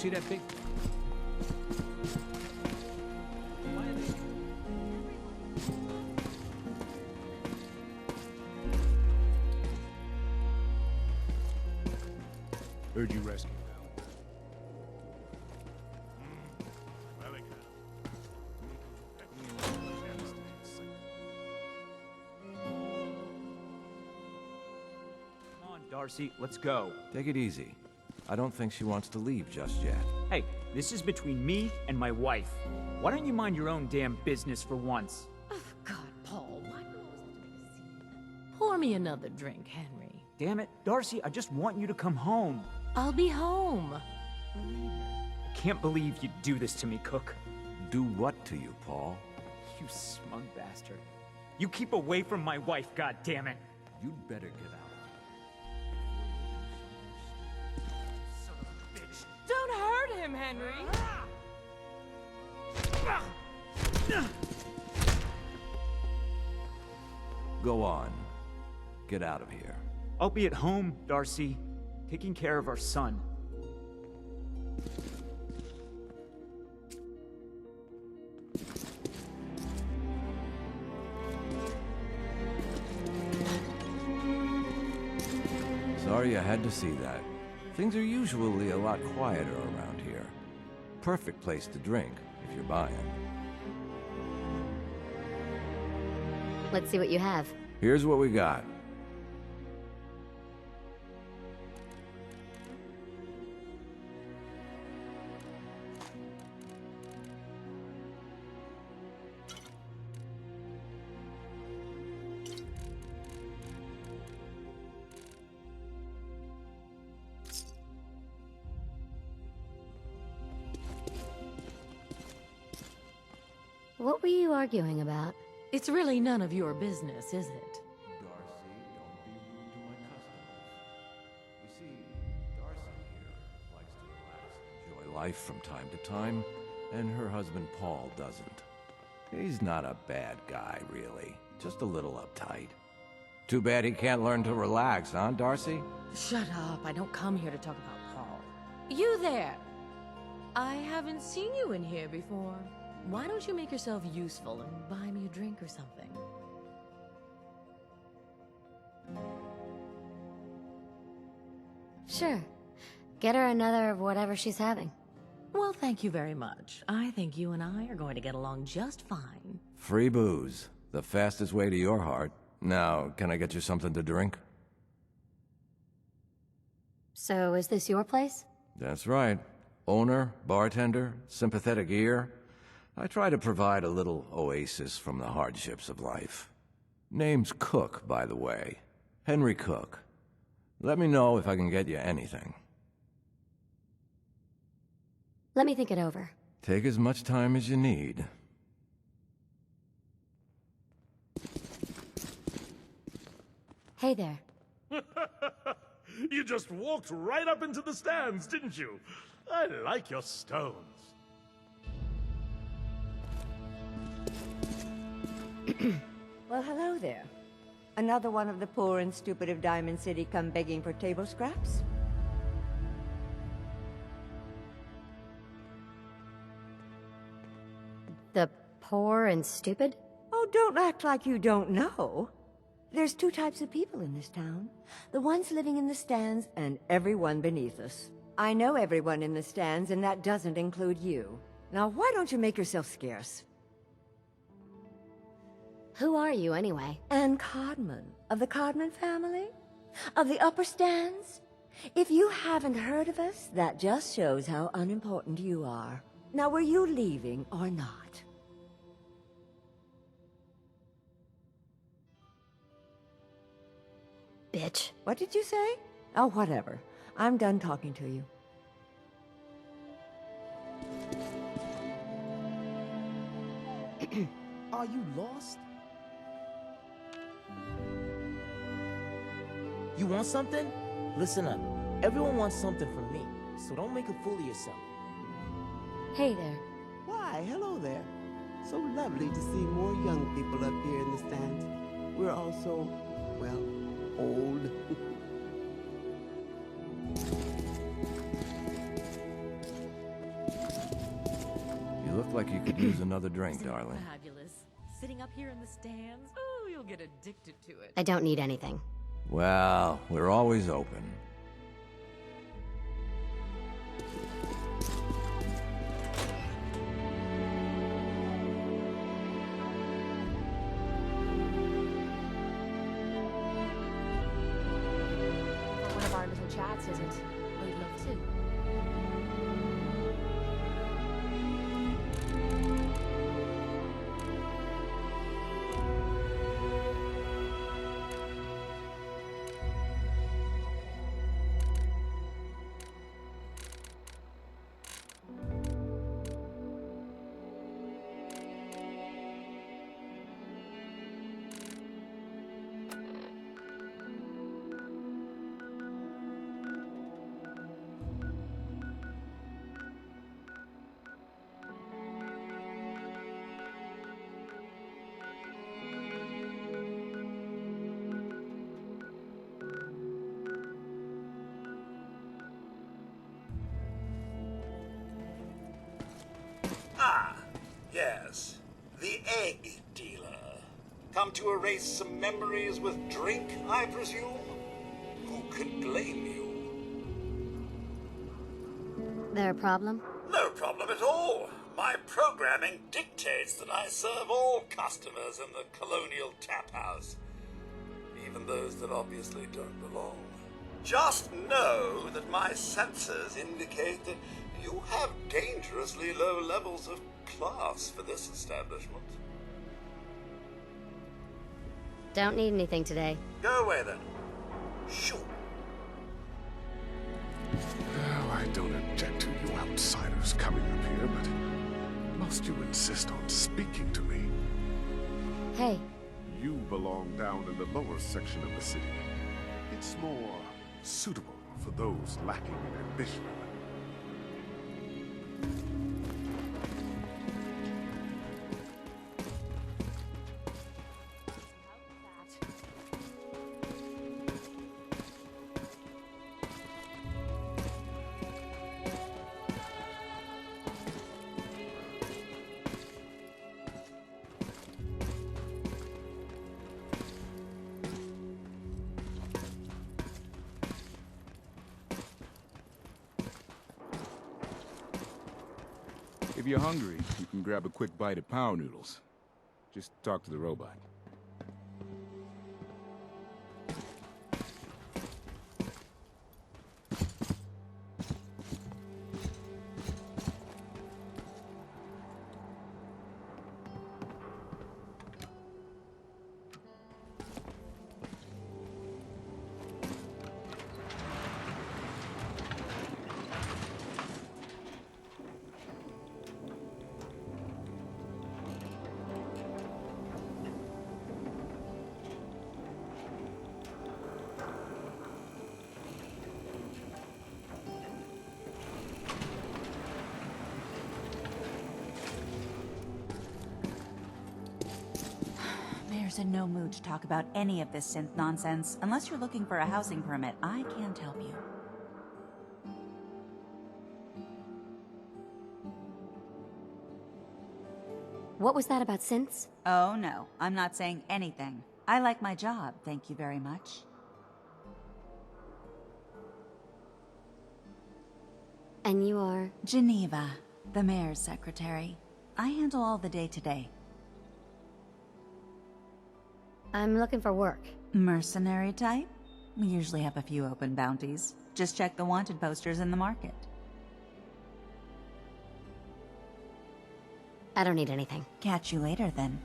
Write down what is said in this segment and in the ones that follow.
see that big... Why are they... Heard you rescued Val. Come on, Darcy, let's go. Take it easy. I don't think she wants to leave just yet. Hey, this is between me and my wife. Why don't you mind your own damn business for once? Oh, God, Paul, why do you always have to make a scene? Pour me another drink, Henry. Damn it, Darcy, I just want you to come home. I'll be home. I can't believe you'd do this to me, Cook. Do what to you, Paul? You smug bastard. You keep away from my wife, goddammit. You'd better get out. Son of a bitch. Don't hurt him, Henry! Go on. Get out of here. I'll be at home, Darcy, taking care of our son. Sorry I had to see that. Things are usually a lot quieter around here. Perfect place to drink, if you're buying. Let's see what you have. Here's what we got. What were you arguing about? It's really none of your business, is it? Darcy, don't be rude to my customers. You see, Darcy here likes to relax and enjoy life from time to time, and her husband Paul doesn't. He's not a bad guy, really. Just a little uptight. Too bad he can't learn to relax, huh, Darcy? Shut up. I don't come here to talk about Paul. You there! I haven't seen you in here before. Why don't you make yourself useful and buy me a drink or something? Sure. Get her another of whatever she's having. Well, thank you very much. I think you and I are going to get along just fine. Free booze. The fastest way to your heart. Now, can I get you something to drink? So, is this your place? That's right. Owner, bartender, sympathetic ear. I try to provide a little oasis from the hardships of life. Name's Cook, by the way. Henry Cook. Let me know if I can get you anything. Let me think it over. Take as much time as you need. Hey there. You just walked right up into the stands, didn't you? I like your stones. Well, hello there. Another one of the poor and stupid of Diamond City come begging for table scraps? The poor and stupid? Oh, don't act like you don't know. There's two types of people in this town. The ones living in the stands and everyone beneath us. I know everyone in the stands, and that doesn't include you. Now, why don't you make yourself scarce? Who are you, anyway? Anne Codman, of the Codman family? Of the upper stands? If you haven't heard of us, that just shows how unimportant you are. Now, were you leaving or not? Bitch. What did you say? Oh, whatever. I'm done talking to you. Are you lost? You want something? Listen up. Everyone wants something from me, so don't make a fool of yourself. Hey there. Why, hello there. So lovely to see more young people up here in the stands. We're all so, well, old. look like you could use another drink, darling. Fabulous. Sitting up here in the stands? Oh, you'll get addicted to it. I don't need anything. Well, we're always open. For one of our little chats, is it? We'd love to. Ah, yes. The egg dealer. Come to erase some memories with drink, I presume? Who could blame you? There a problem? No problem at all. My programming dictates that I serve all customers in the Colonial Tap House. Even those that obviously don't belong. Just know that my sensors indicate that you have dangerously low levels of class for this establishment. Don't need anything today. Go away then. Shoo. Oh, I don't object to you outsiders coming up here, but must you insist on speaking to me? Hey, You belong down in the lower section of the city. It's more suitable for those lacking in ambition. If you're hungry, you can grab a quick bite of power noodles. Just talk to the robot. Mayor's in no mood to talk about any of this synth nonsense. Unless you're looking for a housing permit, I can't help you. what was that about synths? Oh no, I'm not saying anything. I like my job, thank you very much. And you are? Geneva, the mayor's secretary. I handle all the day-to-day. I'm looking for work. Mercenary type? We usually have a few open bounties. Just check the wanted posters in the market. I don't need anything. Catch you later, then.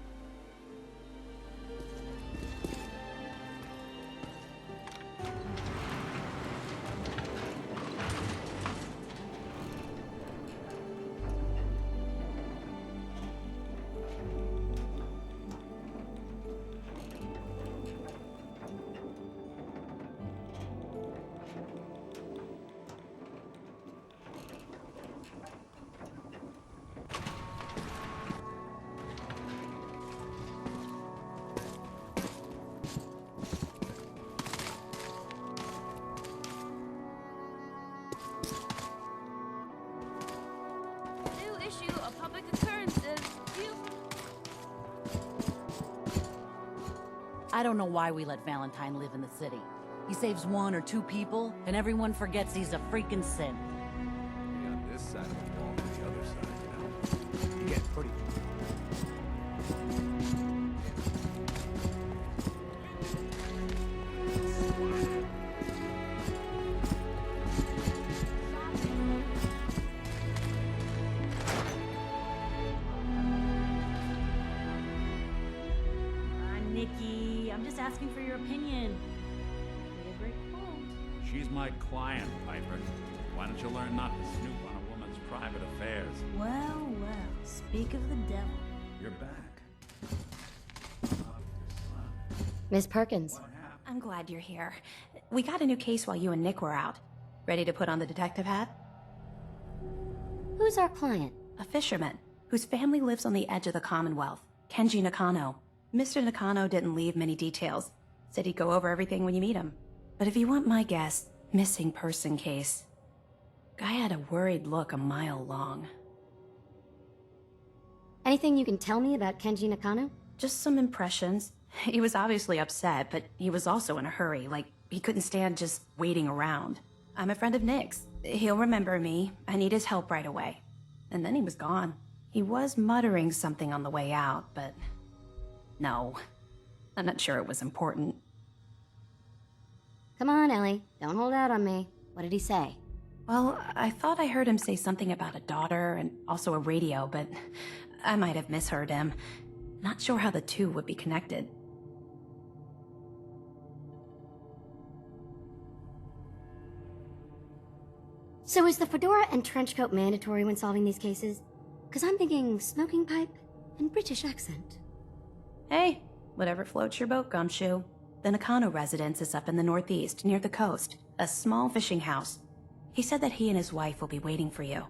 I don't know why we let Valentine live in the city. He saves 1 or 2 people, and everyone forgets he's a freaking synth. Be on this side of the wall to the other side, you know? You get pretty. Nikki, I'm just asking for your opinion. Be a great quote. She's my client, Piper. Why don't you learn not to snoop on a woman's private affairs? Well, well, speak of the devil. You're back. Miss Perkins. I'm glad you're here. We got a new case while you and Nick were out. Ready to put on the detective hat? Who's our client? A fisherman, whose family lives on the edge of the Commonwealth. Kenji Nakano. Mr. Nakano didn't leave many details. Said he'd go over everything when you meet him. But if you want my guess, missing person case. Guy had a worried look a mile long. Anything you can tell me about Kenji Nakano? Just some impressions. He was obviously upset, but he was also in a hurry, like he couldn't stand just waiting around. I'm a friend of Nick's. He'll remember me. I need his help right away. And then he was gone. He was muttering something on the way out, but... no. I'm not sure it was important. Come on, Ellie. Don't hold out on me. What did he say? Well, I thought I heard him say something about a daughter and also a radio, but I might have misheard him. Not sure how the two would be connected. So is the fedora and trench coat mandatory when solving these cases? Because I'm thinking smoking pipe and British accent. Hey, whatever floats your boat, Gumshoe. The Nakano residence is up in the northeast, near the coast. A small fishing house. He said that he and his wife will be waiting for you.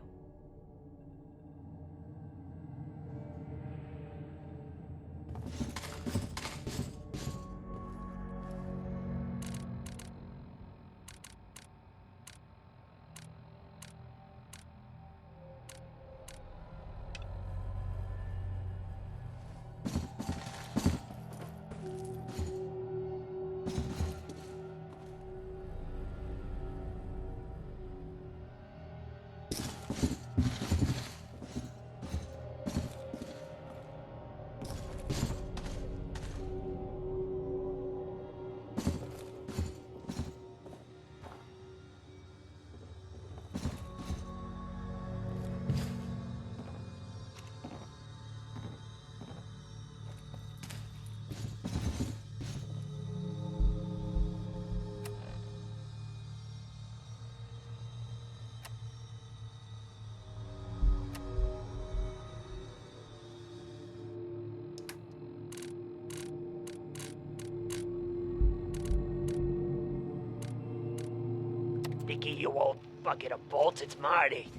Nicky, you old bucket of bolts, it's Marty.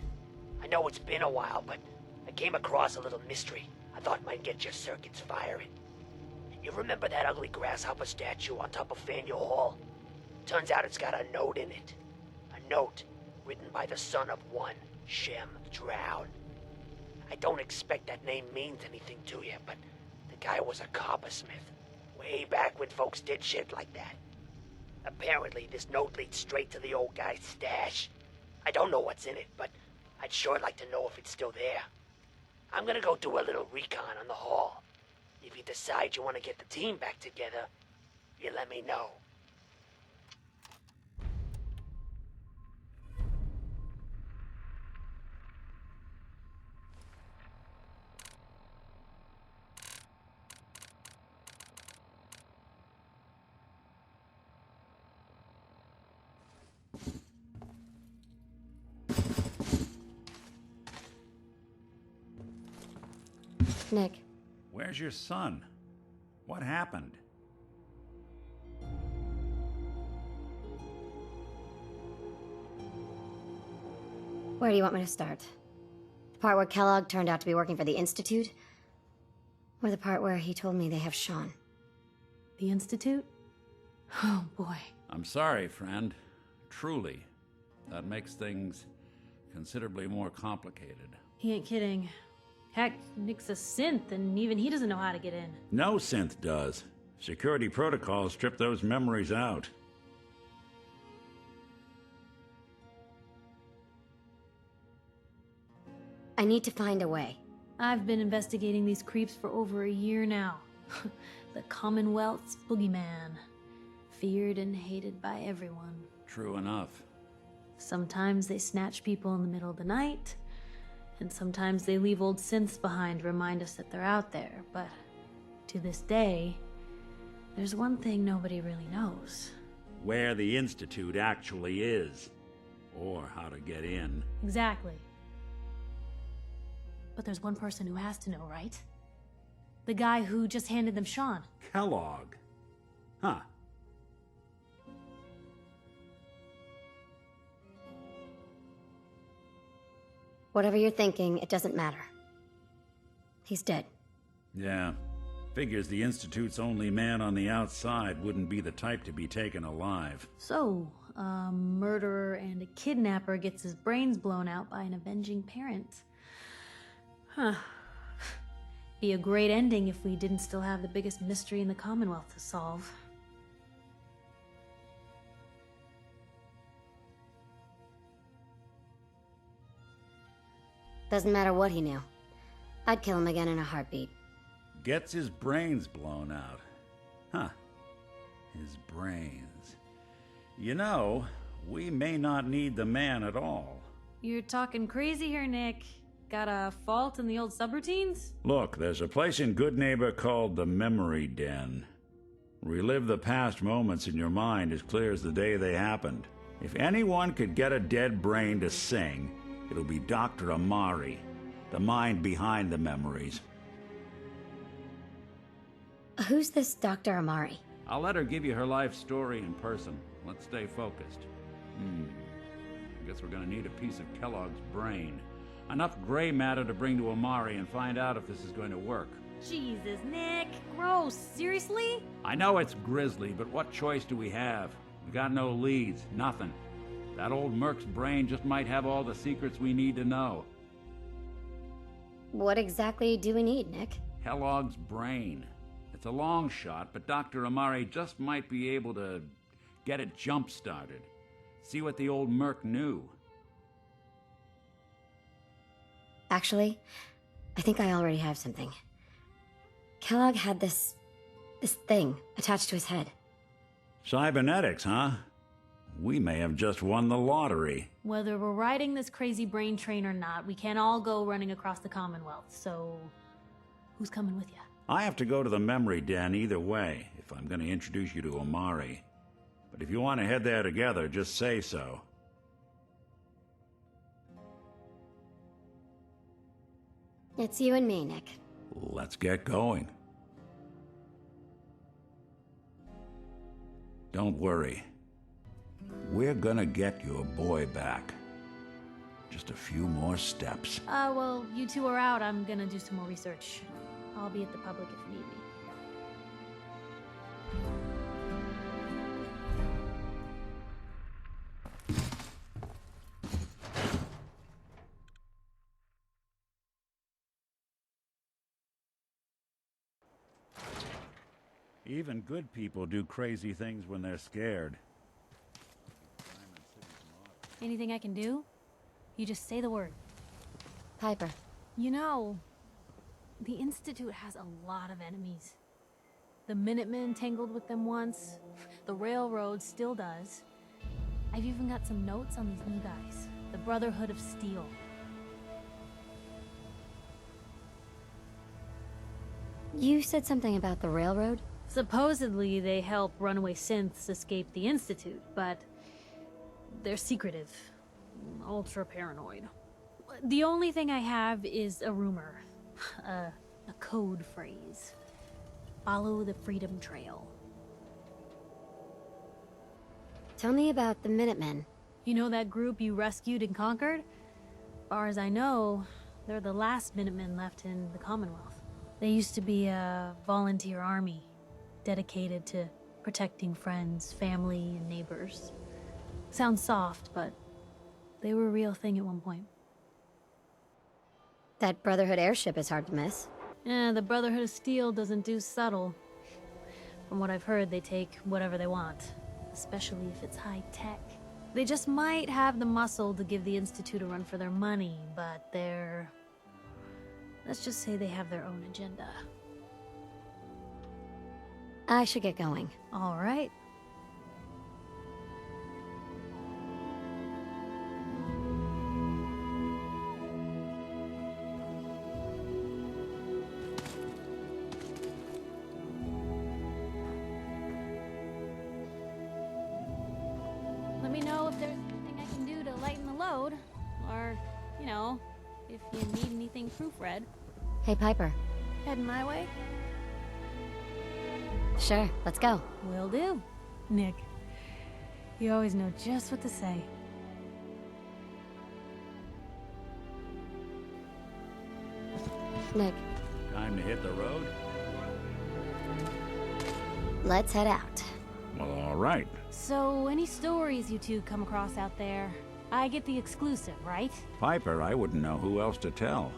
I know it's been a while, but I came across a little mystery I thought might get your circuits firing. You remember that ugly grasshopper statue on top of Faneuil Hall? Turns out it's got a note in it. A note written by the son of one Shem Drown. I don't expect that name means anything to you, but the guy was a coppersmith. Way back when folks did shit like that. Apparently, this note leads straight to the old guy's stash. I don't know what's in it, but I'd sure like to know if it's still there. I'm gonna go do a little recon on the hall. If you decide you want to get the team back together, you let me know. Nick. Where's your son? What happened? Where do you want me to start? The part where Kellogg turned out to be working for the Institute? Or the part where he told me they have Sean? The Institute? Oh, boy. I'm sorry, friend. Truly. That makes things considerably more complicated. He ain't kidding. Heck, Nick's a synth, and even he doesn't know how to get in. No synth does. Security protocols strip those memories out. I need to find a way. I've been investigating these creeps for over a year now. The Commonwealth's boogeyman. Feared and hated by everyone. True enough. Sometimes they snatch people in the middle of the night, and sometimes they leave old synths behind to remind us that they're out there, but to this day, there's one thing nobody really knows. Where the Institute actually is. Or how to get in. Exactly. But there's one person who has to know, right? The guy who just handed them Sean. Kellogg. Huh. Whatever you're thinking, it doesn't matter. He's dead. Yeah. Figures the Institute's only man on the outside wouldn't be the type to be taken alive. So, a murderer and a kidnapper gets his brains blown out by an avenging parent. Huh. Be a great ending if we didn't still have the biggest mystery in the Commonwealth to solve. Doesn't matter what he knew. I'd kill him again in a heartbeat. Gets his brains blown out. Huh. His brains. You know, we may not need the man at all. You're talking crazy here, Nick. Got a fault in the old subroutines? Look, there's a place in Good Neighbor called the Memory Den. Relive the past moments in your mind as clear as the day they happened. If anyone could get a dead brain to sing, it'll be Dr. Amari, the mind behind the memories. Who's this Dr. Amari? I'll let her give you her life story in person. Let's stay focused. I guess we're gonna need a piece of Kellogg's brain. Enough gray matter to bring to Amari and find out if this is going to work. Jesus, Nick. Gross. Seriously? I know it's grisly, but what choice do we have? We got no leads, nothing. That old Merc's brain just might have all the secrets we need to know. What exactly do we need, Nick? Kellogg's brain. It's a long shot, but Dr. Amari just might be able to get it jump-started. See what the old Merc knew. Actually, I think I already have something. Kellogg had this thing attached to his head. Cybernetics, huh? We may have just won the lottery. Whether we're riding this crazy brain train or not, we can't all go running across the Commonwealth, so who's coming with you? I have to go to the Memory Den either way, if I'm going to introduce you to Amari. But if you want to head there together, just say so. It's you and me, Nick. Let's get going. Don't worry. We're gonna get your boy back. Just a few more steps. Well, you two are out. I'm gonna do some more research. I'll be at the public if you need me. Even good people do crazy things when they're scared. Anything I can do? You just say the word. Piper. You know, the Institute has a lot of enemies. The Minutemen tangled with them once. The Railroad still does. I've even got some notes on these new guys. The Brotherhood of Steel. You said something about the Railroad? Supposedly, they help runaway synths escape the Institute, but they're secretive. Ultra paranoid. The only thing I have is a rumor. A code phrase. Follow the Freedom Trail. Tell me about the Minutemen. You know that group you rescued and conquered? Far as I know, they're the last Minutemen left in the Commonwealth. They used to be a volunteer army, dedicated to protecting friends, family, and neighbors. Sounds soft, but they were a real thing at one point. That Brotherhood airship is hard to miss. The Brotherhood of Steel doesn't do subtle. From what I've heard, they take whatever they want, especially if it's high-tech. They just might have the muscle to give the Institute a run for their money, but they're... let's just say they have their own agenda. I should get going. All right. Let me know if there's anything I can do to lighten the load, or, you know, if you need anything proofread. Hey, Piper. Heading my way? Sure, let's go. Will do. Nick, you always know just what to say. Nick, Time to hit the road? let's head out. Well, all right. So, any stories you two come across out there? I get the exclusive, right? Piper, I wouldn't know who else to tell.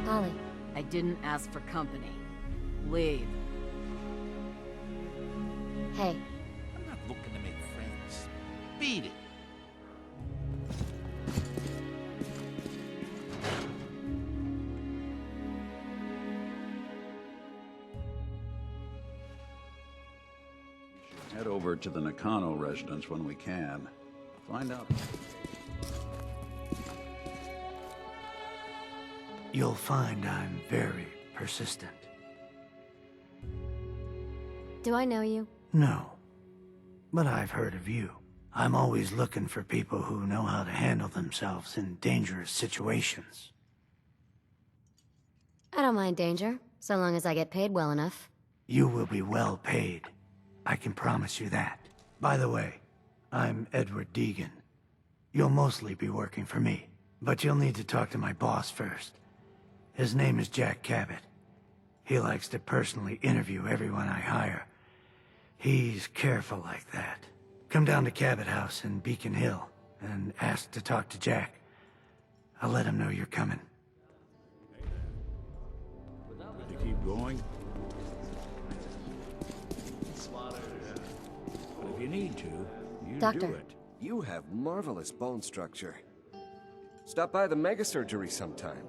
Holly. I didn't ask for company. Leave. Hey. I'm not looking to make friends. Beat it. Head over to the Nakano residence when we can. Find out. You'll find I'm very persistent. Do I know you? No, but I've heard of you. I'm always looking for people who know how to handle themselves in dangerous situations. I don't mind danger, so long as I get paid well enough. You will be well paid. I can promise you that. By the way, I'm Edward Deegan. You'll mostly be working for me, but you'll need to talk to my boss first. His name is Jack Cabot. He likes to personally interview everyone I hire. He's careful like that. Come down to Cabot House in Beacon Hill and ask to talk to Jack. I'll let him know you're coming. Good to keep going? But if you need to, you Doctor. do it. You have marvelous bone structure. Stop by the mega surgery sometime.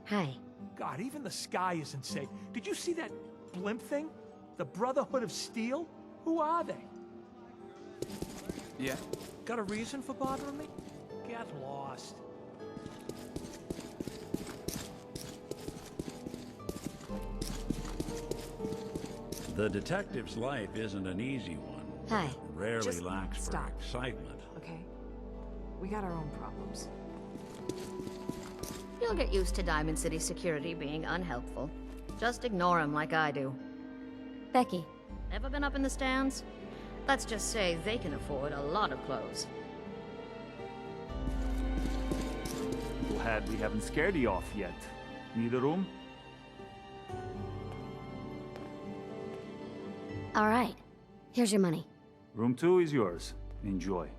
Hi. God, even the sky isn't safe. Did you see that blimp thing? The Brotherhood of Steel? Who are they? Yeah? Got a reason for bothering me? Get lost. The detective's life isn't an easy one. Hi. Rarely Just lacks for stop. excitement. Okay? We got our own problems. You'll get used to Diamond City security being unhelpful. Just ignore them like I do. Becky. Ever been up in the stands? Let's just say they can afford a lot of clothes. Glad we haven't scared you off yet. Need a room? All right. Here's your money. Room 2 is yours. Enjoy.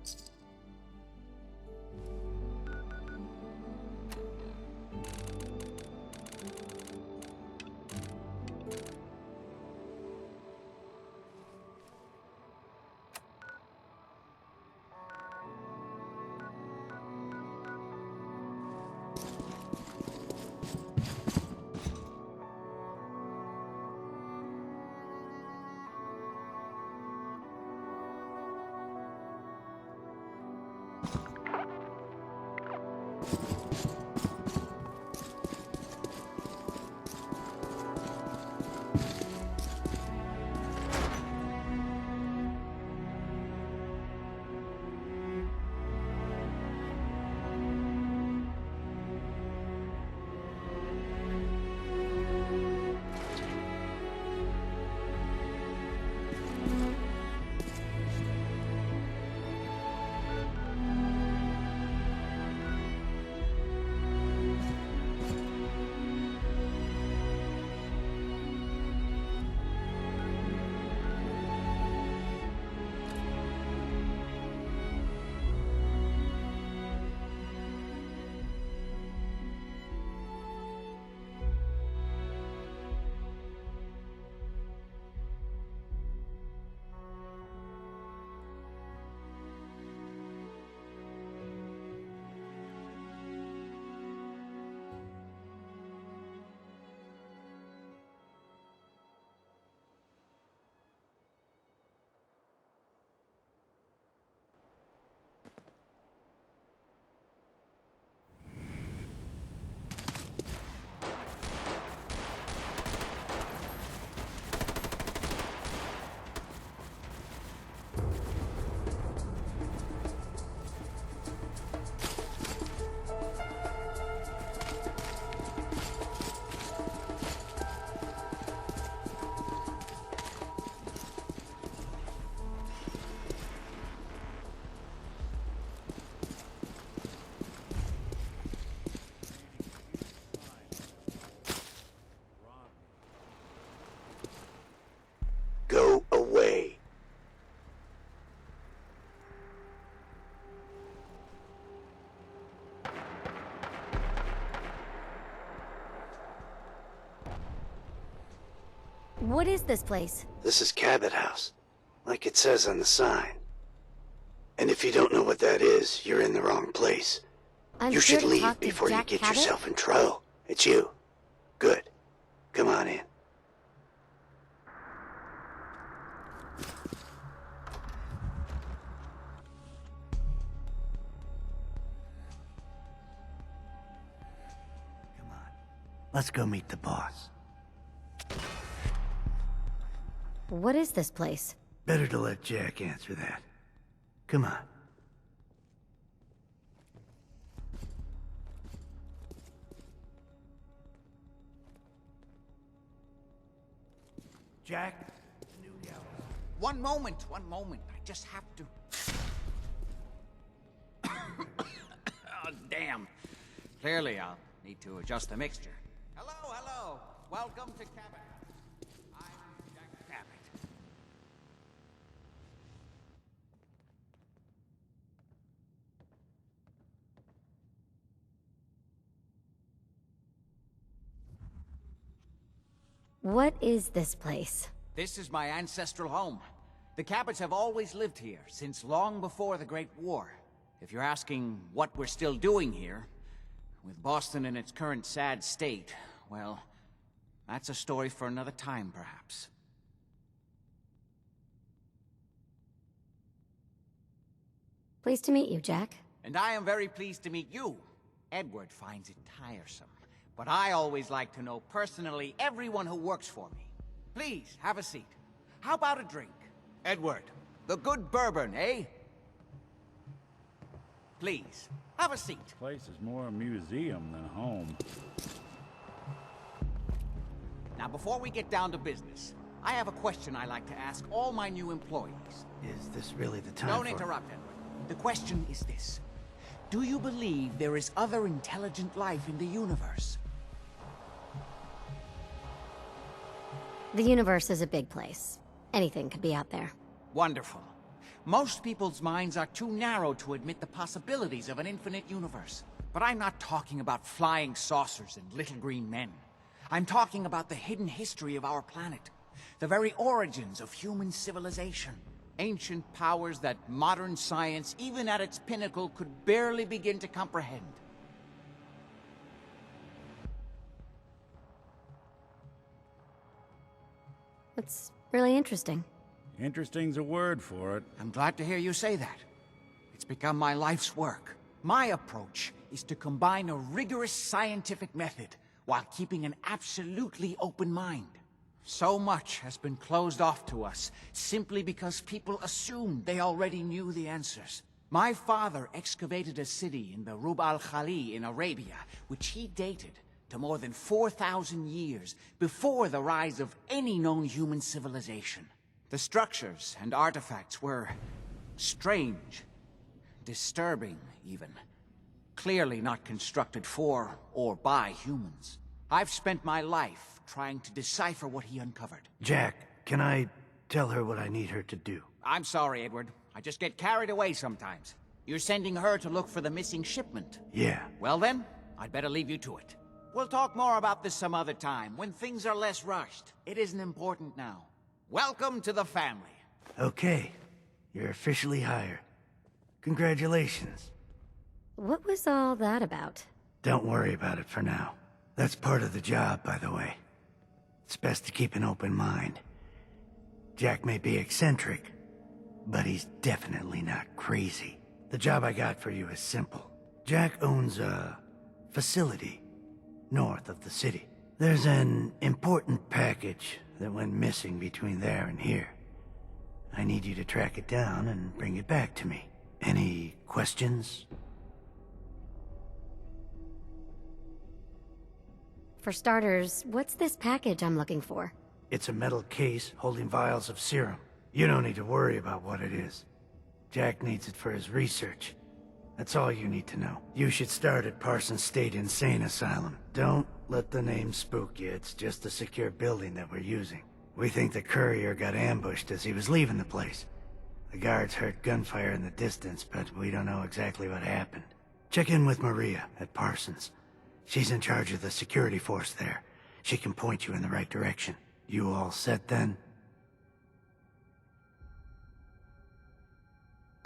Go away. What is this place? This is Cabot House, like it says on the sign. And if you don't know what that is, you're in the wrong place. I'm You here should to leave talk to before you Jack get Cabot? yourself in trouble. It's you. Good. Come on in. Let's go meet the boss. What is this place? Better to let Jack answer that. Come on. Jack? The new gallows. One moment. I just have to... Oh, damn. Clearly, I'll need to adjust the mixture. Hello. Welcome to Cabot. I'm Jack Cabot. What is this place? This is my ancestral home. The Cabots have always lived here, since long before the Great War. If you're asking what we're still doing here, with Boston in its current sad state, well, that's a story for another time, perhaps. Pleased to meet you, Jack. And I am very pleased to meet you. Edward finds it tiresome, but I always like to know personally everyone who works for me. Please, have a seat. How about a drink? Edward, the good bourbon, eh? Please, have a seat. This place is more a museum than home. Now, before we get down to business, I have a question I like to ask all my new employees. Is this really the time Don't for... interrupt, Edward. The question is this. Do you believe there is other intelligent life in the universe? The universe is a big place. Anything could be out there. Wonderful. Most people's minds are too narrow to admit the possibilities of an infinite universe. But I'm not talking about flying saucers and little green men. I'm talking about the hidden history of our planet. The very origins of human civilization. Ancient powers that modern science, even at its pinnacle, could barely begin to comprehend. It's really interesting. Interesting's a word for it. I'm glad to hear you say that. It's become my life's work. My approach is to combine a rigorous scientific method while keeping an absolutely open mind. So much has been closed off to us simply because people assumed they already knew the answers. My father excavated a city in the Rub al-Khali in Arabia, which he dated to more than 4,000 years before the rise of any known human civilization. The structures and artifacts were strange, disturbing even. Clearly not constructed for or by humans. I've spent my life trying to decipher what he uncovered. Jack, can I tell her what I need her to do? I'm sorry, Edward. I just get carried away sometimes. You're sending her to look for the missing shipment? Yeah. Well then, I'd better leave you to it. We'll talk more about this some other time, when things are less rushed. It isn't important now. Welcome to the family. Okay. You're officially hired. Congratulations. What was all that about? Don't worry about it for now. That's part of the job, by the way. It's best to keep an open mind. Jack may be eccentric, but he's definitely not crazy. The job I got for you is simple. Jack owns a facility north of the city. There's an important package that went missing between there and here. I need you to track it down and bring it back to me. Any questions? For starters, what's this package I'm looking for? It's a metal case holding vials of serum. You don't need to worry about what it is. Jack needs it for his research. That's all you need to know. You should start at Parsons State Insane Asylum. Don't let the name spook you. It's just a secure building that we're using. We think the courier got ambushed as he was leaving the place. The guards heard gunfire in the distance, but we don't know exactly what happened. Check in with Maria at Parsons. She's in charge of the security force there. She can point you in the right direction. You all set then?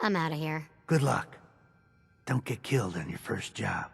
I'm out of here. Good luck. Don't get killed on your first job.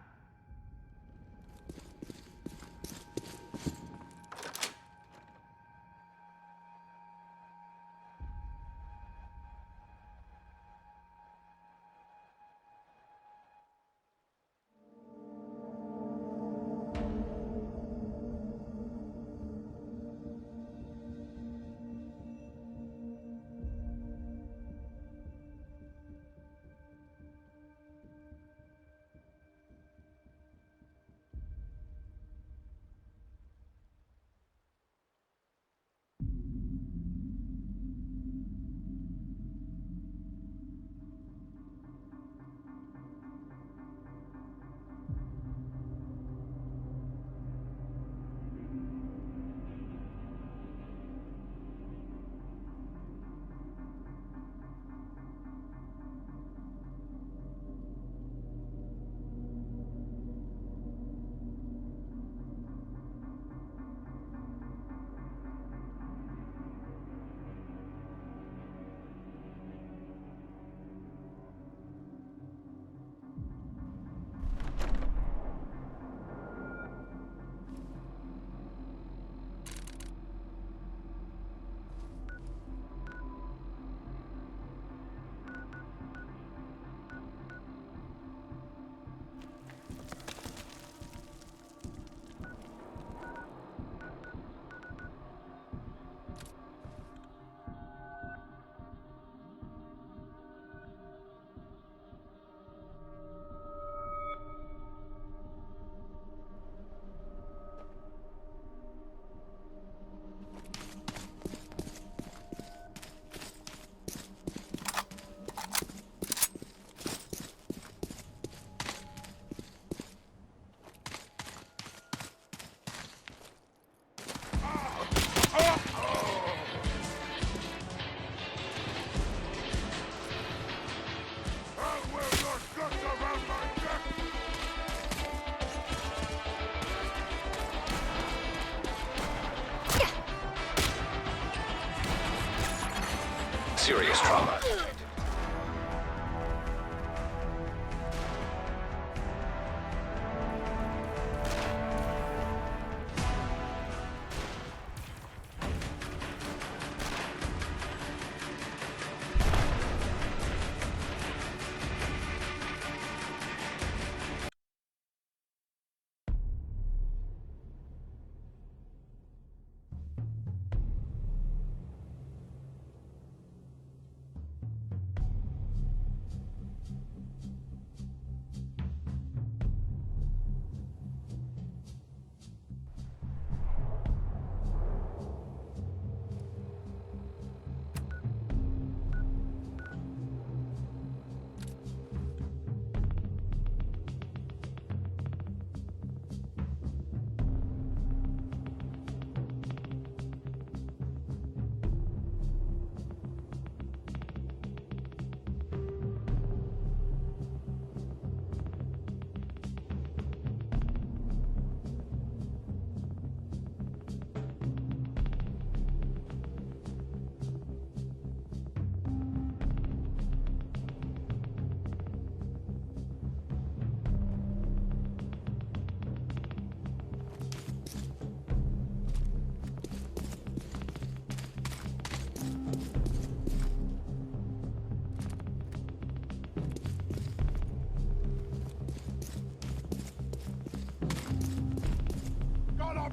Serious trauma.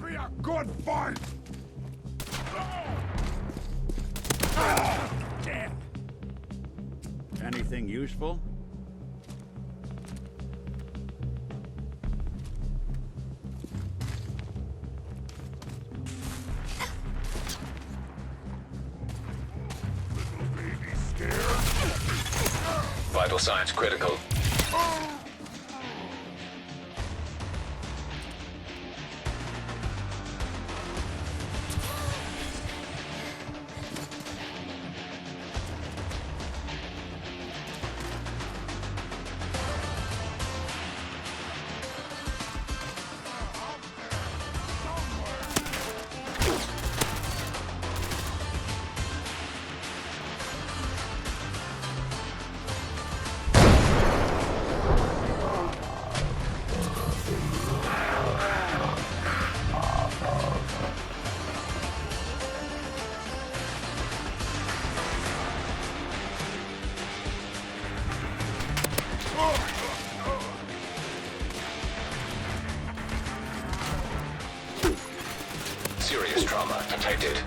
Be a good fight! Damn. Anything useful? Vital signs critical. Serious trauma detected.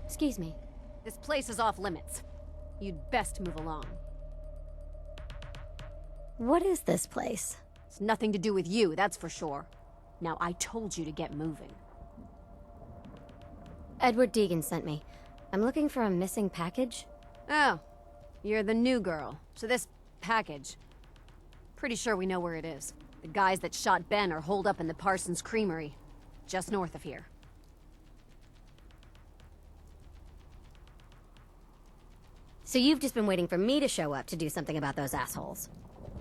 Excuse me. This place is off limits. You'd best move along. What is this place? It's nothing to do with you, that's for sure. Now, I told you to get moving. Edward Deegan sent me. I'm looking for a missing package. Oh, you're the new girl. So this package... Pretty sure we know where it is. The guys that shot Ben are holed up in the Parsons Creamery, just north of here. So you've just been waiting for me to show up to do something about those assholes.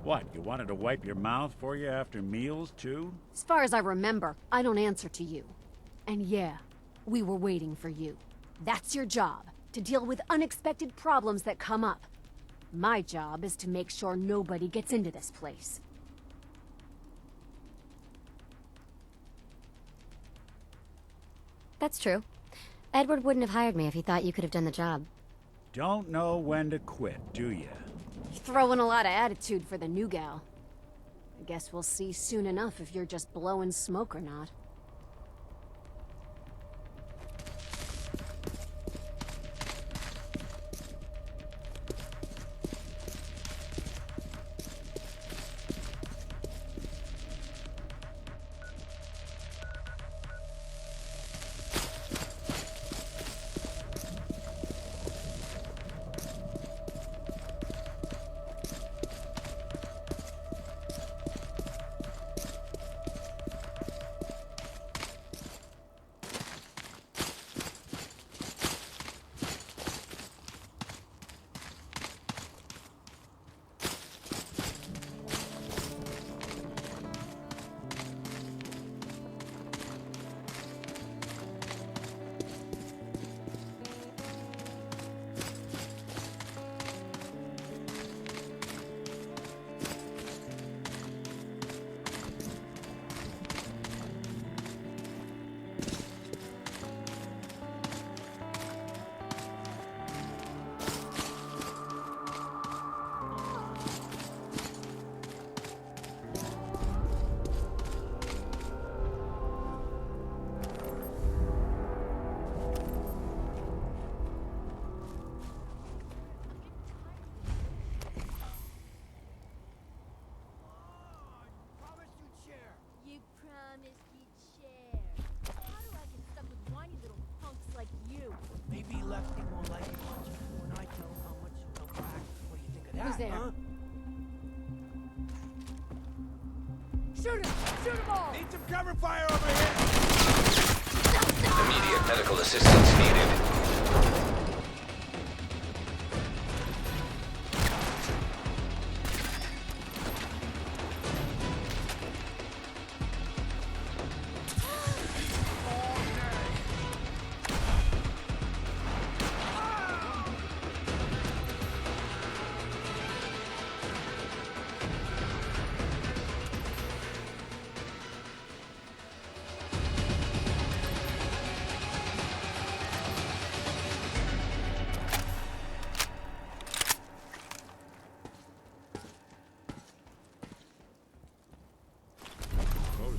What, you wanted to wipe your mouth for you after meals, too? As far as I remember, I don't answer to you. And yeah, we were waiting for you. That's your job, to deal with unexpected problems that come up. My job is to make sure nobody gets into this place. That's true. Edward wouldn't have hired me if he thought you could have done the job. Don't know when to quit, do you? You're throwing a lot of attitude for the new gal. I guess we'll see soon enough if you're just blowing smoke or not. Maybe Lefty won't like it much when I tell him how much he'll crack. What do you think of that? Who's there? Huh? Shoot him! Shoot them all! Need some cover fire over here! Immediate medical assistance needed.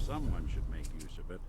Someone should make use of it.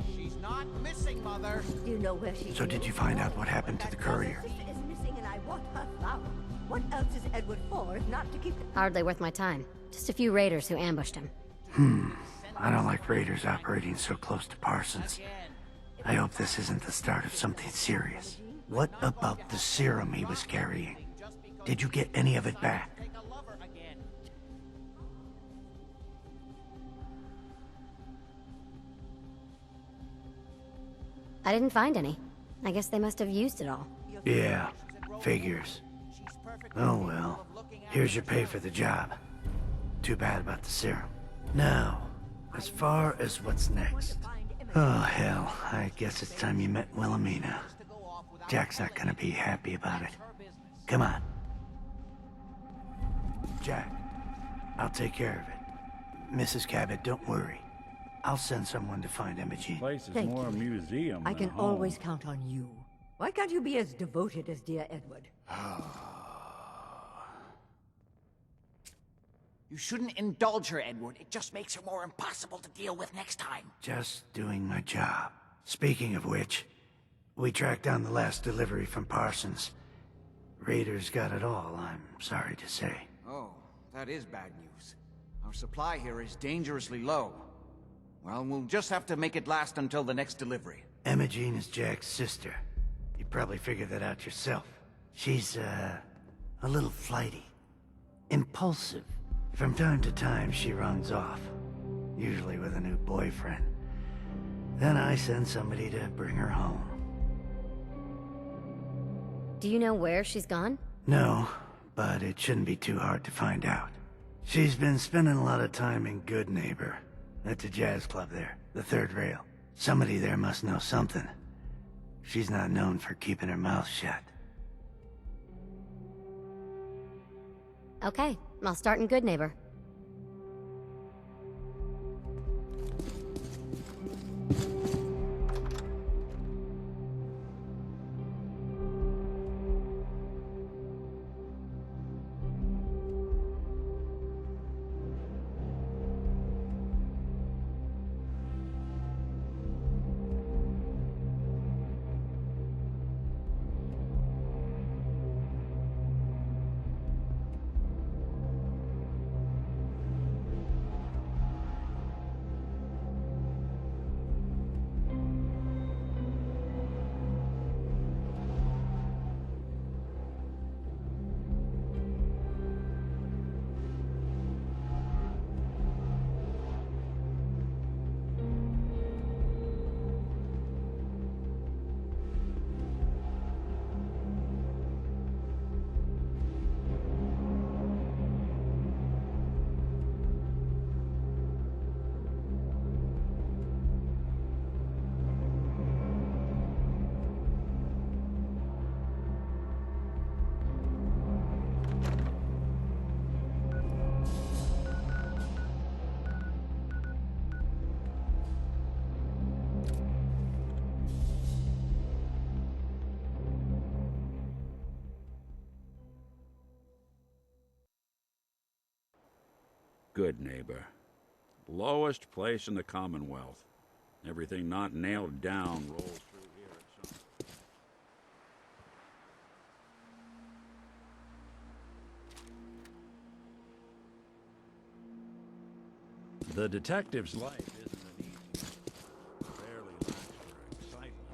Sister. She's not missing, Mother. Do you know where she is? So did you find out what happened to the courier? Sister is missing and I want her found. What else is Edward for if not to keep... Hardly worth my time. Just a few raiders who ambushed him. I don't like raiders operating so close to Parsons. I hope this isn't the start of something serious. What about the serum he was carrying? Did you get any of it back? I didn't find any. I guess they must have used it all. Yeah, figures. Oh well, here's your pay for the job. Too bad about the serum. Now, as far as what's next. Oh hell, I guess it's time you met Wilhelmina. Jack's not gonna be happy about it. Come on. Jack, I'll take care of it. Mrs. Cabot, don't worry. I'll send someone to find Imogene. Place is Thank more a you. museum I than can a home. always count on you. Why can't you be as devoted as dear Edward? You shouldn't indulge her, Edward. It just makes her more impossible to deal with next time. Just doing my job. Speaking of which, we tracked down the last delivery from Parsons. Raiders got it all, I'm sorry to say. Oh, that is bad news. Our supply here is dangerously low. Well, we'll just have to make it last until the next delivery. Imogene is Jack's sister. You probably figured that out yourself. She's, a little flighty. Impulsive. From time to time, she runs off. Usually with a new boyfriend. Then I send somebody to bring her home. Do you know where she's gone? No, but it shouldn't be too hard to find out. She's been spending a lot of time in Good Neighbor. That's a jazz club there, the third rail. Somebody there must know something. She's not known for keeping her mouth shut. Okay, I'll start in Good Neighbor. Good Neighbor. Lowest place in the Commonwealth. Everything not nailed down rolls through here at some... The detective's life isn't an easy one. Rarely lacks for excitement.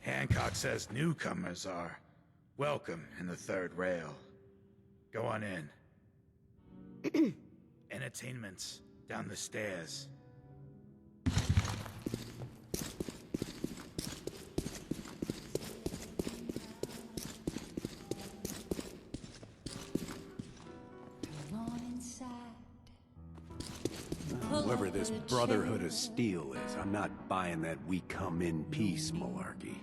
Hancock says newcomers are welcome in the third rail. Go on in. Entertainment's down the stairs. Whoever this Brotherhood of Steel is, I'm not buying that we come in peace malarkey.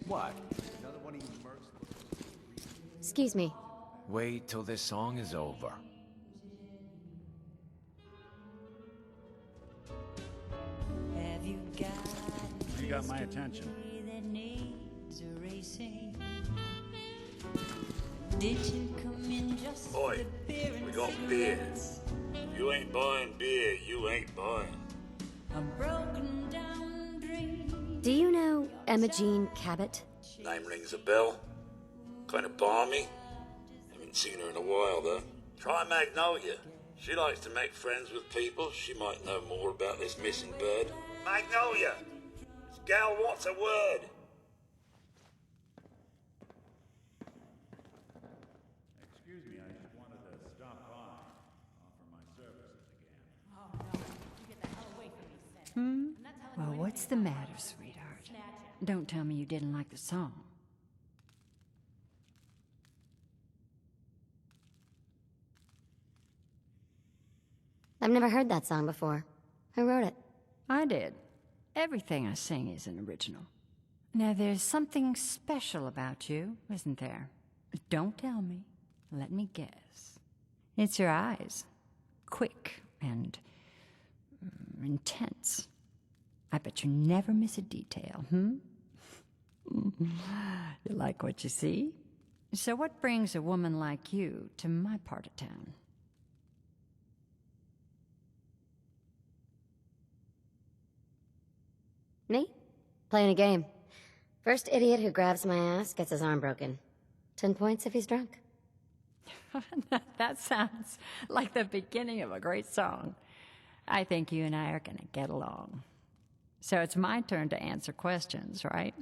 What? Another one of you mercs? Excuse me. Wait till this song is over. You got my attention. Boy, we got beer. If you ain't buying beer, you ain't buying. Do you know Emma Jean Cabot? Name rings a bell. Kind of balmy. Haven't seen her in a while, though. Try Magnolia. She likes to make friends with people. She might know more about this missing bird. Magnolia! This gal wants a word. Excuse me, I just wanted to stop by. Offer my services again. Well, what's the matter, sweetheart? Don't tell me you didn't like the song. I've never heard that song before. Who wrote it? I did. Everything I sing is an original. Now, there's something special about you, isn't there? Don't tell me. Let me guess. It's your eyes. Quick and intense. I bet you never miss a detail, You like what you see? So what brings a woman like you to my part of town? Me? Playing a game. First idiot who grabs my ass gets his arm broken. 10 points if he's drunk. That sounds like the beginning of a great song. I think you and I are gonna get along. So it's my turn to answer questions, right?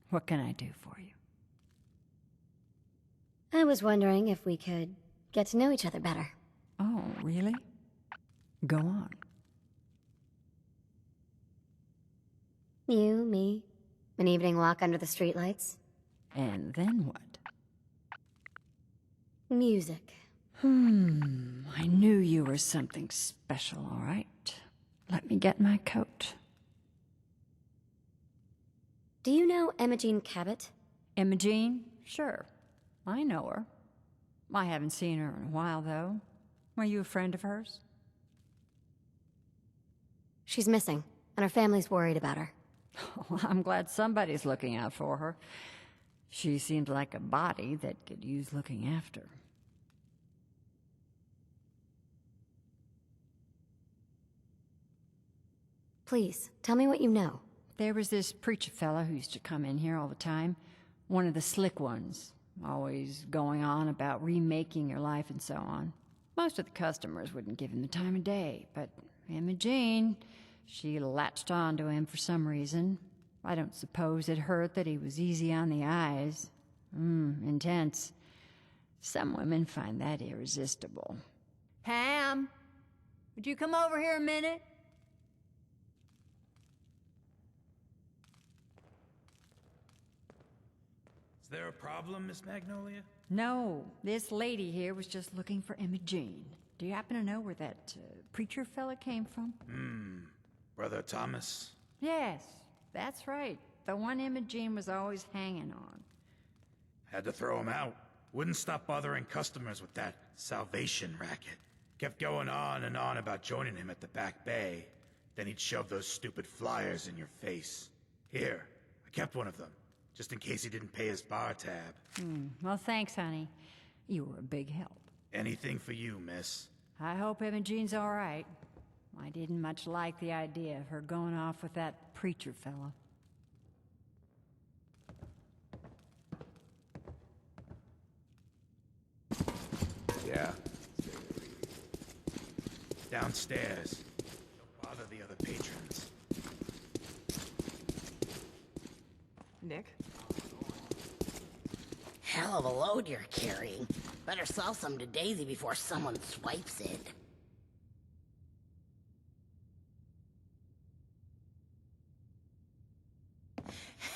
What can I do for you? I was wondering if we could get to know each other better. Oh, really? Go on. You, me, an evening walk under the streetlights. And then what? Music. I knew you were something special, all right. Let me get my coat. Do you know Emma Jean Cabot? Emma Jean? Sure. I know her. I haven't seen her in a while, though. Are you a friend of hers? She's missing, and her family's worried about her. Well, I'm glad somebody's looking out for her. She seems like a body that could use looking after. Please, tell me what you know. There was this preacher fella who used to come in here all the time. One of the slick ones. Always going on about remaking your life and so on. Most of the customers wouldn't give him the time of day, but Emma Jean, she latched on to him for some reason. I don't suppose it hurt that he was easy on the eyes. Intense. Some women find that irresistible. Ham, would you come over here a minute? Is there a problem, Miss Magnolia? No, this lady here was just looking for Emma Jean. Do you happen to know where that preacher fella came from? Brother Thomas? Yes, that's right. The one Emma Jean was always hanging on. Had to throw him out. Wouldn't stop bothering customers with that salvation racket. Kept going on and on about joining him at the back bay. Then he'd shove those stupid flyers in your face. Here, I kept one of them, just in case he didn't pay his bar tab. Well, thanks, honey. You were a big help. Anything for you, miss. I hope Emma Jean's all right. I didn't much like the idea of her going off with that preacher fella. Yeah. Downstairs. Don't bother the other patrons. Nick? Hell of a load you're carrying. Better sell some to Daisy before someone swipes it.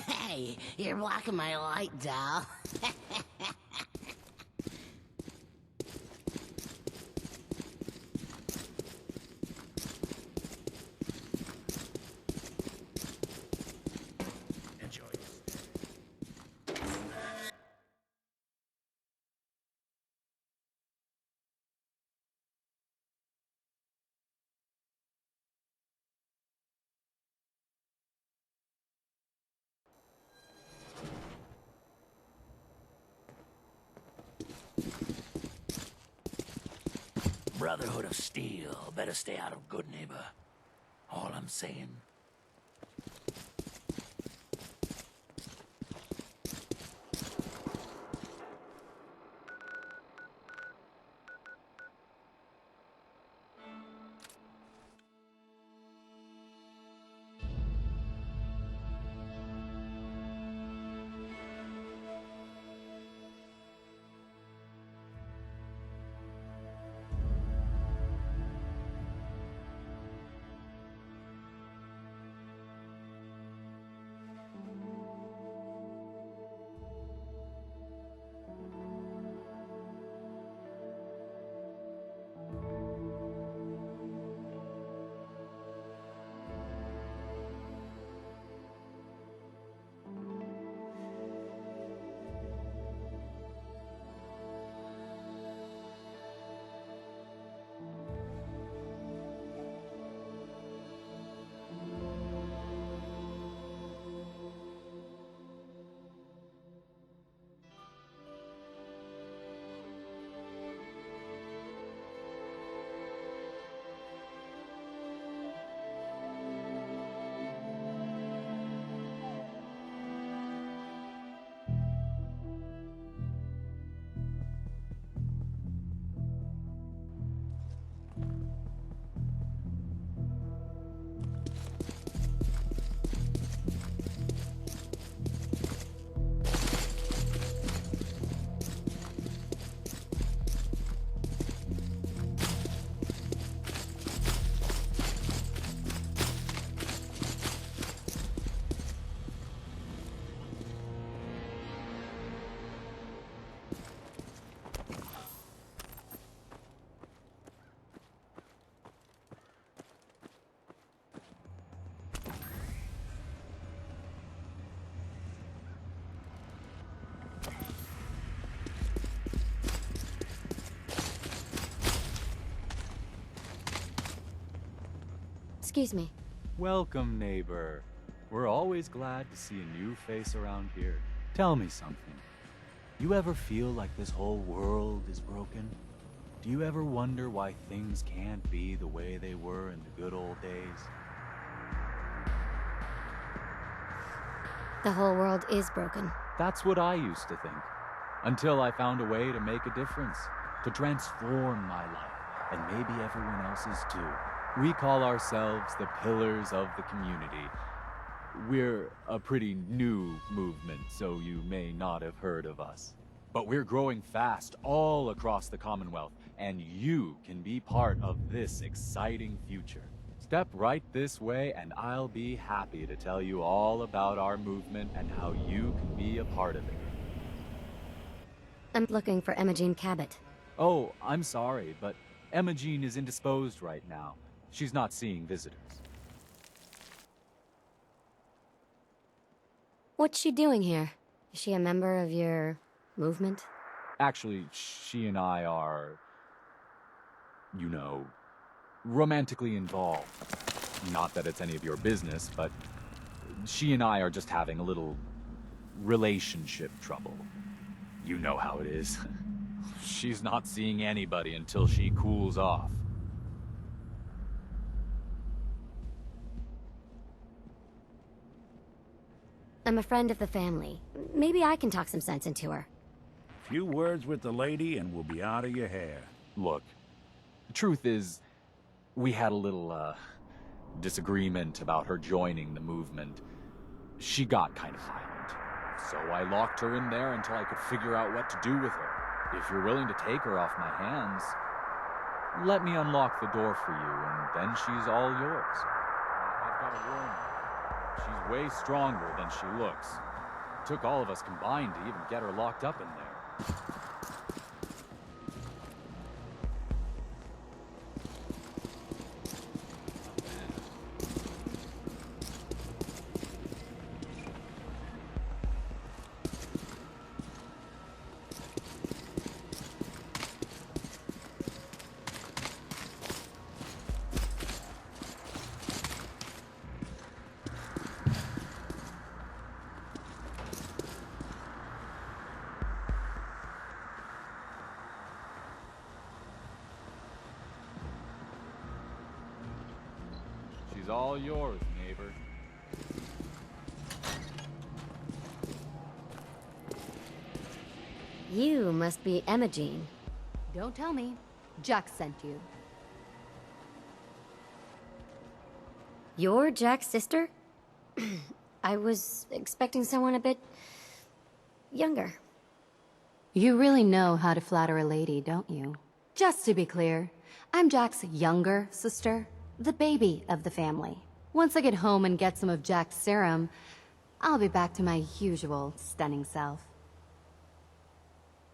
Hey, you're blocking my light, doll. Brotherhood of Steel better stay out of Good Neighbor. All I'm saying. Excuse me. Welcome, neighbor. We're always glad to see a new face around here. Tell me something. You ever feel like this whole world is broken? Do you ever wonder why things can't be the way they were in the good old days? The whole world is broken. That's what I used to think. Until I found a way to make a difference. To transform my life. And maybe everyone else's too. We call ourselves the Pillars of the Community. We're a pretty new movement, so you may not have heard of us. But we're growing fast all across the Commonwealth, and you can be part of this exciting future. Step right this way, and I'll be happy to tell you all about our movement and how you can be a part of it. I'm looking for Emma Cabot. Oh, I'm sorry, but Emma Jean is indisposed right now. She's not seeing visitors. What's she doing here? Is she a member of your movement? Actually, she and I are, you know, romantically involved. Not that it's any of your business, but she and I are just having a little relationship trouble. You know how it is. She's not seeing anybody until she cools off. I'm a friend of the family. Maybe I can talk some sense into her. Few words with the lady and we'll be out of your hair. Look, the truth is, we had a little, disagreement about her joining the movement. She got kind of violent. So I locked her in there until I could figure out what to do with her. If you're willing to take her off my hands, let me unlock the door for you, and then she's all yours. I've got to warn you. She's way stronger than she looks. It took all of us combined to even get her locked up in there. all yours, neighbor. You must be Emma Jean. Don't tell me. Jack sent you. You're Jack's sister? I was expecting someone a bit younger. You really know how to flatter a lady, don't you? Just to be clear, I'm Jack's younger sister, the baby of the family. Once I get home and get some of Jack's serum, I'll be back to my usual stunning self.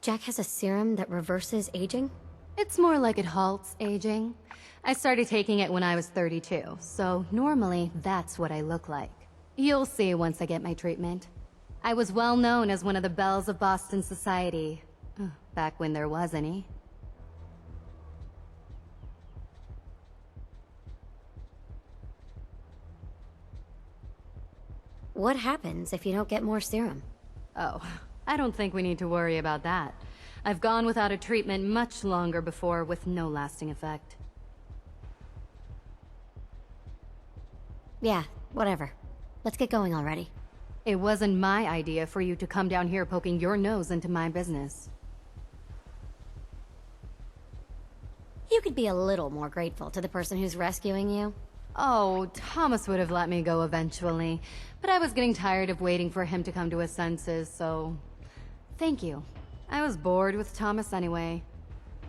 Jack has a serum that reverses aging? It's more like it halts aging. I started taking it when I was 32, so normally that's what I look like. You'll see once I get my treatment. I was well known as one of the belles of Boston society, back when there was any. What happens if you don't get more serum? Oh, I don't think we need to worry about that. I've gone without a treatment much longer before with no lasting effect. Yeah, whatever. Let's get going already. It wasn't my idea for you to come down here poking your nose into my business. You could be a little more grateful to the person who's rescuing you. Oh, Thomas would have let me go eventually, but I was getting tired of waiting for him to come to his senses, so... Thank you. I was bored with Thomas anyway.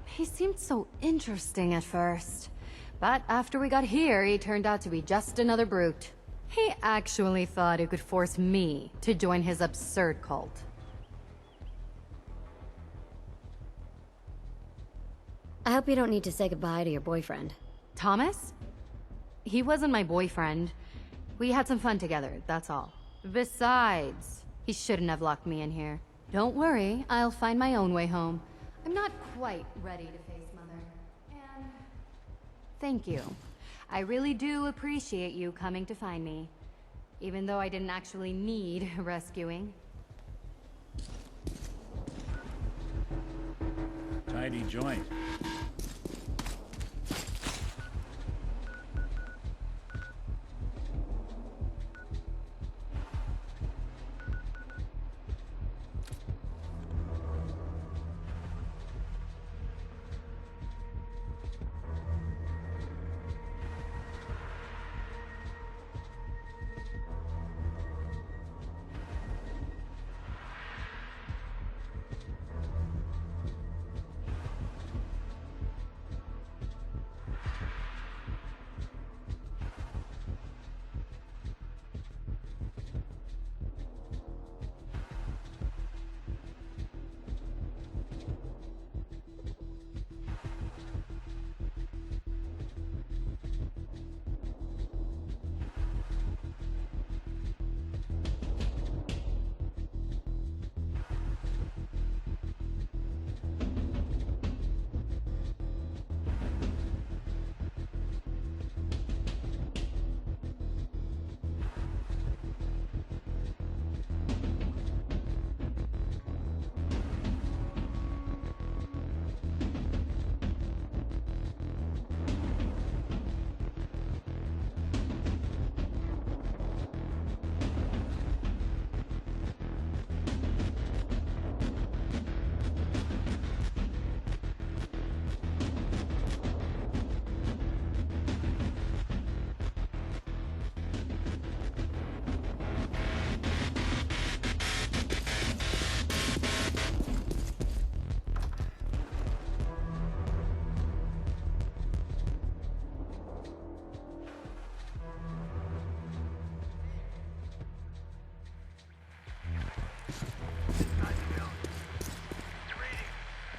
He seemed so interesting at first, but after we got here, he turned out to be just another brute. He actually thought he could force me to join his absurd cult. I hope you don't need to say goodbye to your boyfriend. Thomas? He wasn't my boyfriend. We had some fun together, that's all. Besides, he shouldn't have locked me in here. Don't worry, I'll find my own way home. I'm not quite ready to face Mother. And... thank you. I really do appreciate you coming to find me. Even though I didn't actually need rescuing. Tidy joint.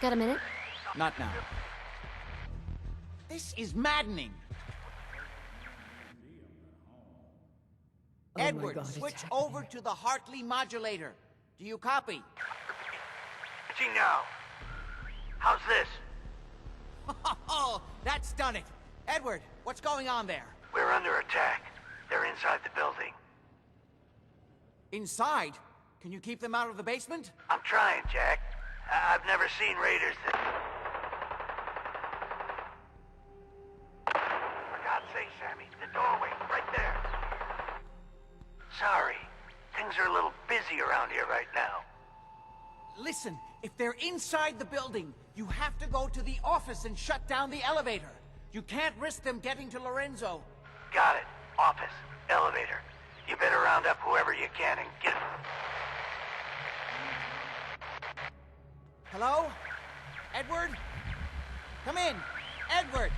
Got a minute? Not now. This is maddening. Oh Edward, my God, switch over to the Hartley modulator. Do you copy? Now, how's this? Oh, that's done it. Edward, what's going on there? We're under attack. They're inside the building. Inside? Can you keep them out of the basement? I'm trying, Jack. I've never seen raiders that... For God's sake, Sammy, the doorway, right busy around here right now. Listen, if they're inside the building, you have to go to the office and shut down the elevator. You can't risk them getting to Lorenzo. Got it. Office. Elevator. You better round up whoever you can and get... Hello? Edward? Come in. Edward!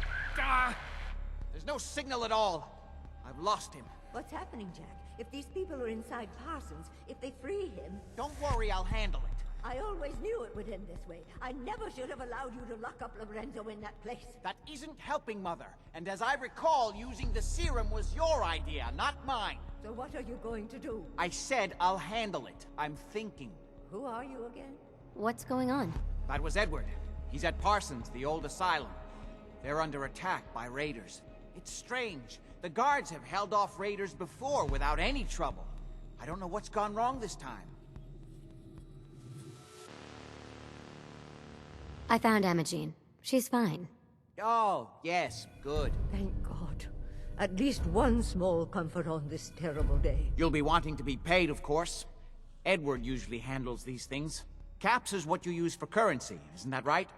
There's no signal at all. I've lost him. What's happening, Jack? If these people are inside Parsons, if they free him... Don't worry, I'll handle it. I always knew it would end this way. I never should have allowed you to lock up Lorenzo in that place. That isn't helping, Mother. And as I recall, using the serum was your idea, not mine. So what are you going to do? I said I'll handle it. I'm thinking. Who are you again? What's going on? That was Edward. He's at Parsons, the old asylum. They're under attack by raiders. It's strange. The guards have held off raiders before without any trouble. I don't know what's gone wrong this time. I found Imogene. She's fine. Oh, yes, good. Thank God. At least one small comfort on this terrible day. You'll be wanting to be paid, of course. Edward usually handles these things. Caps is what you use for currency, isn't that right?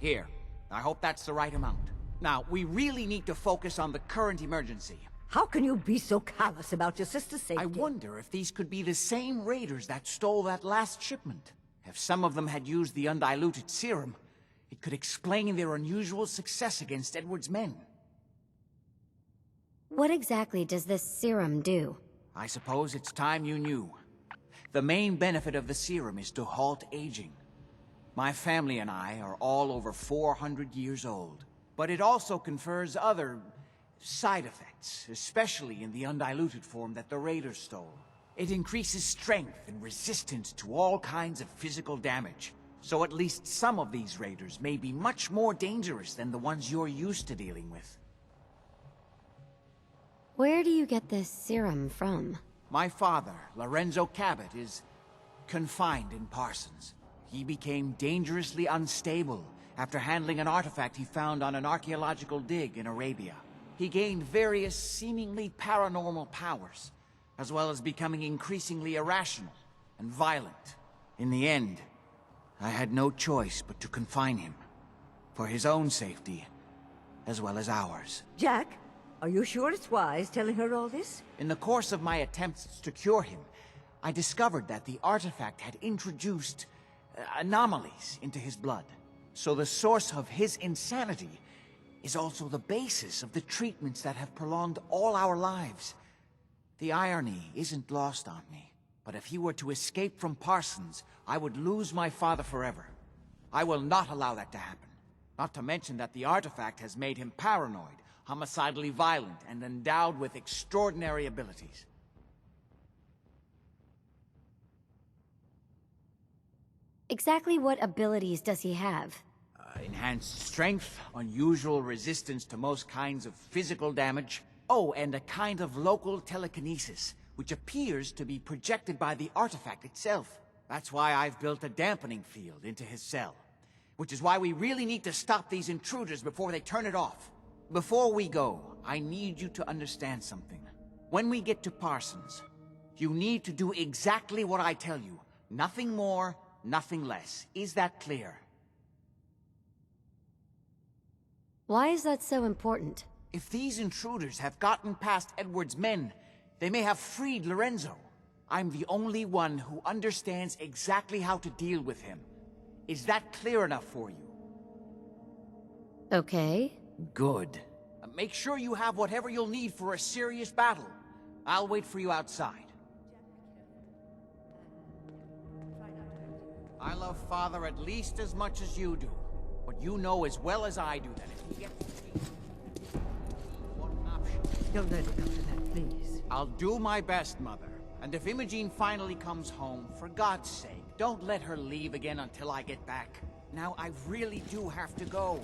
Here, I hope that's the right amount. Now, we really need to focus on the current emergency. How can you be so callous about your sister's safety? I wonder if these could be the same raiders that stole that last shipment. If some of them had used the undiluted serum, it could explain their unusual success against Edward's men. What exactly does this serum do? I suppose it's time you knew. The main benefit of the serum is to halt aging. My family and I are all over 400 years old. But it also confers other side effects, especially in the undiluted form that the raiders stole. It increases strength and resistance to all kinds of physical damage. So at least some of these raiders may be much more dangerous than the ones you're used to dealing with. Where do you get this serum from? My father, Lorenzo Cabot, is confined in Parsons. He became dangerously unstable after handling an artifact he found on an archaeological dig in Arabia. He gained various seemingly paranormal powers, as well as becoming increasingly irrational and violent. In the end, I had no choice but to confine him, for his own safety, as well as ours. Jack, are you sure it's wise telling her all this? In the course of my attempts to cure him, I discovered that the artifact had introduced anomalies into his blood. So the source of his insanity is also the basis of the treatments that have prolonged all our lives. The irony isn't lost on me, but if he were to escape from Parsons, I would lose my father forever. I will not allow that to happen. Not to mention that the artifact has made him paranoid, homicidally violent, and endowed with extraordinary abilities. Exactly what abilities does he have? Enhanced strength, unusual resistance to most kinds of physical damage. Oh, and a kind of local telekinesis, which appears to be projected by the artifact itself. That's why I've built a dampening field into his cell. Which is why we really need to stop these intruders before they turn it off. Before we go, I need you to understand something. When we get to Parsons, you need to do exactly what I tell you. Nothing more, nothing less. Is that clear? Why is that so important? If these intruders have gotten past Edward's men, they may have freed Lorenzo. I'm the only one who understands exactly how to deal with him. Is that clear enough for you? Okay. Good. Make sure you have whatever you'll need for a serious battle. I'll wait for you outside. I love Father at least as much as you do. But you know as well as I do that if you get to me, one option. Don't let it come to that, please. I'll do my best, Mother. And if Imogene finally comes home, for God's sake, don't let her leave again until I get back. Now, I really do have to go.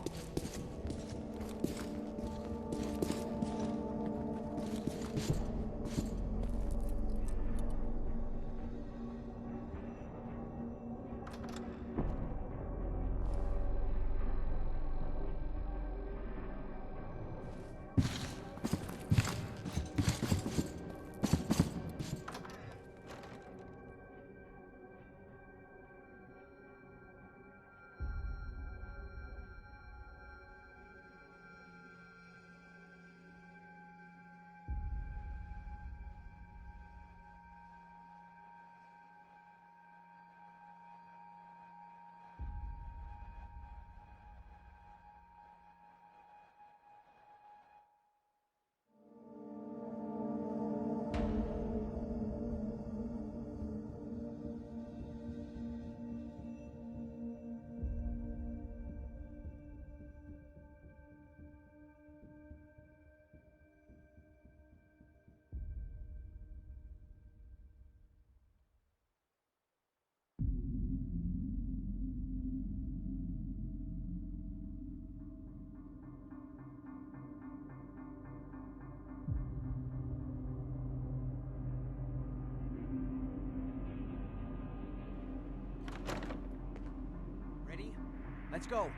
let's go.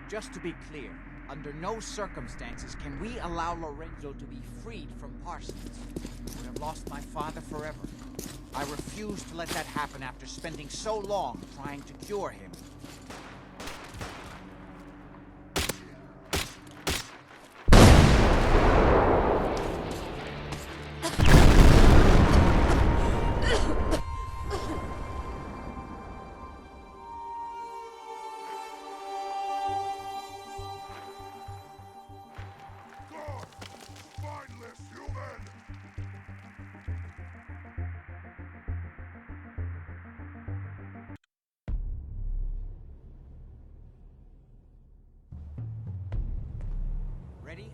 Just to be clear, under no circumstances can we allow Lorenzo to be freed from Parsons. I would have lost my father forever. I refuse to let that happen after spending so long trying to cure him. Ready?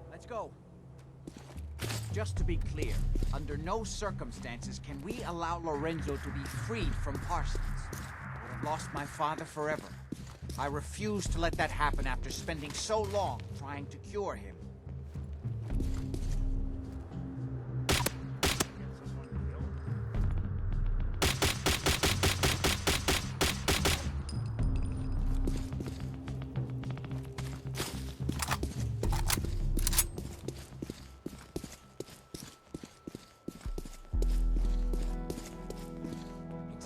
Let's go. Just to be clear, under no circumstances can we allow Lorenzo to be freed from Parsons. I would have lost my father forever. I refuse to let that happen after spending so long trying to cure him.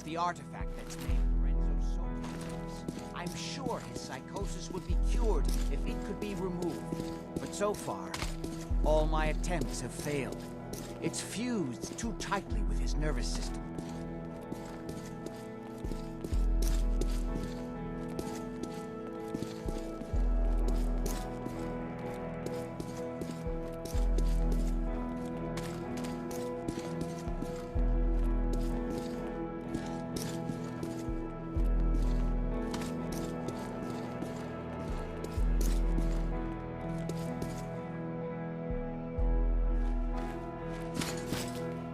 The artifact that's made Lorenzo so dangerous. I'm sure his psychosis would be cured if it could be removed. But so far, all my attempts have failed. It's fused too tightly with his nervous system.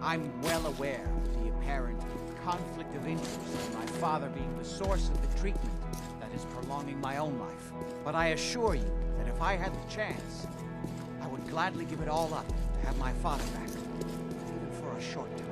I'm well aware of the apparent conflict of interest in my father being the source of the treatment that is prolonging my own life. But I assure you that if I had the chance, I would gladly give it all up to have my father back, even for a short time.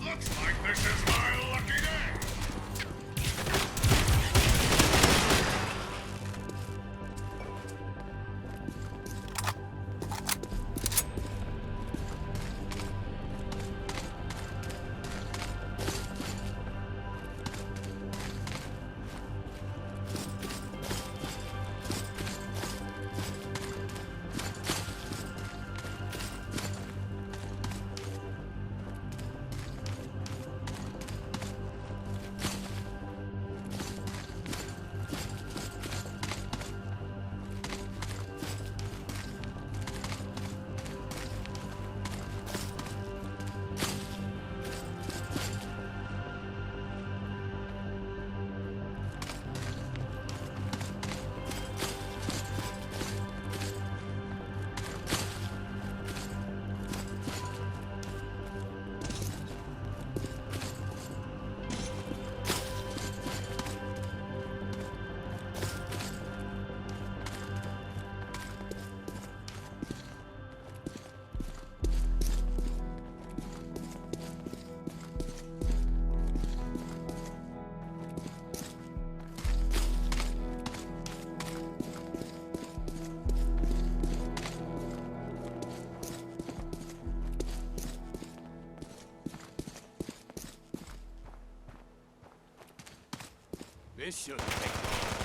Looks like this is my lucky day. This should take long.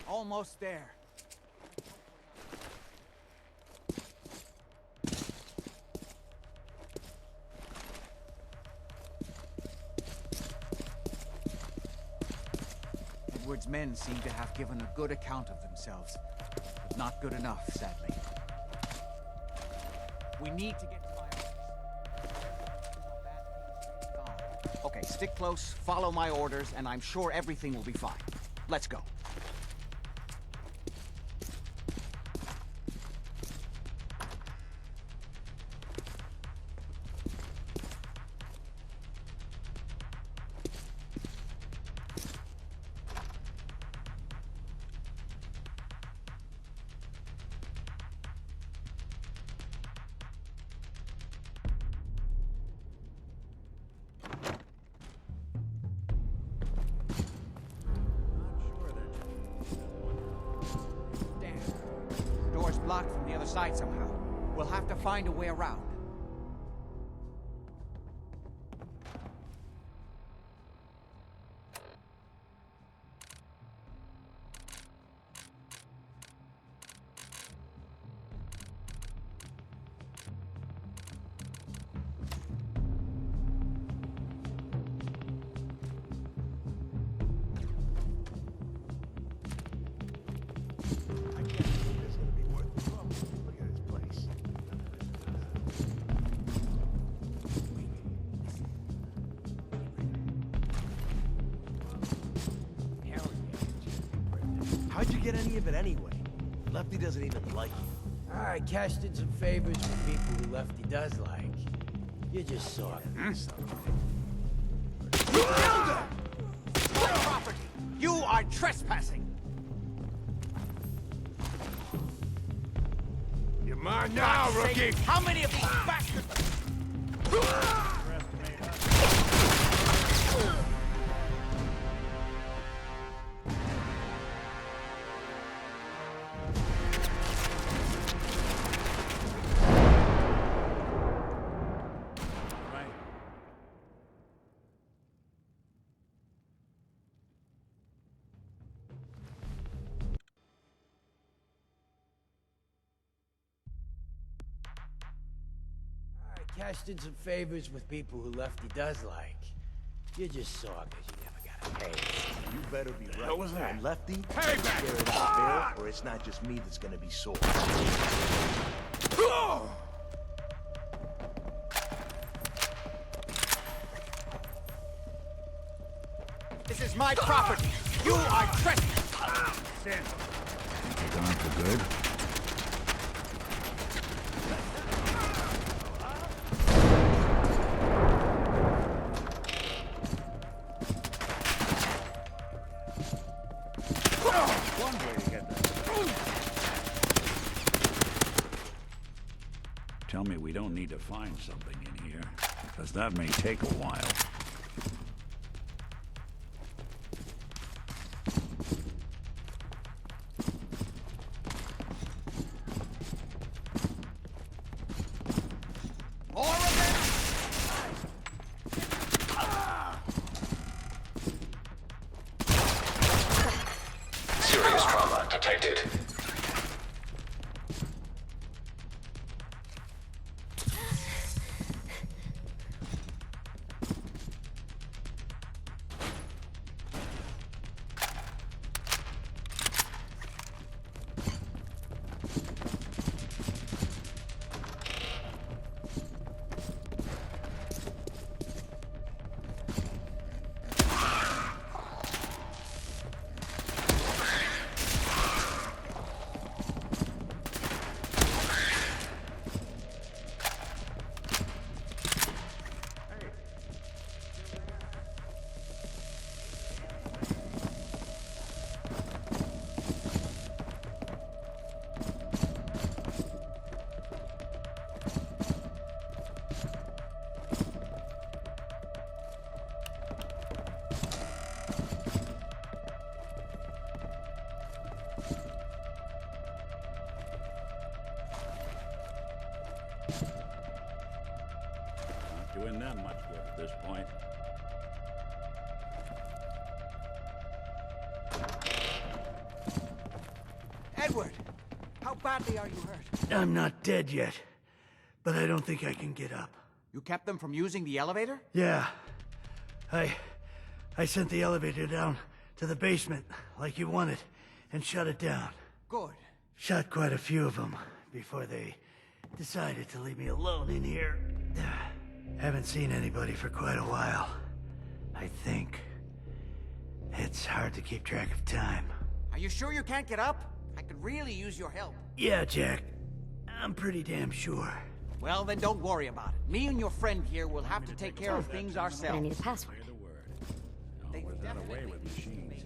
Almost there. Edward's men seem to have given a good account of themselves, but not good enough, sadly. We need to get to my office. Okay, stick close, follow my orders, and I'm sure everything will be fine. Let's go. other side somehow. We'll have to find a way around. How'd you get any of it anyway? Lefty doesn't even like you. I cashed in some favors with people who Lefty does like. You just saw it. Property! You are trespassing! You're mine now, rookie! How many of these bastards? Cashed in some favors with people who Lefty does like. You just saw it because you never got paid. You better be right. What was that? And Lefty, Hey, take back! care of that bill, or it's not just me that's gonna be sore. This is my property! You are trespassing! Gone for good? One way to get that. Tell me we don't need to find something in here, because that may take a while. Serious trauma detected. Doing that much good at this point. Edward! How badly are you hurt? I'm not dead yet, but I don't think I can get up. You kept them from using the elevator? Yeah. I sent the elevator down to the basement, like you wanted, and shut it down. Good. Shot quite a few of them before they decided to leave me alone in here. Haven't seen anybody for quite a while. I think. It's hard to keep track of time. Are you sure you can't get up? I could really use your help. Yeah, Jack. I'm pretty damn sure. Well, then don't worry about it. Me and your friend here will have to take care of things ourselves. I need a password. Always had a way with machines.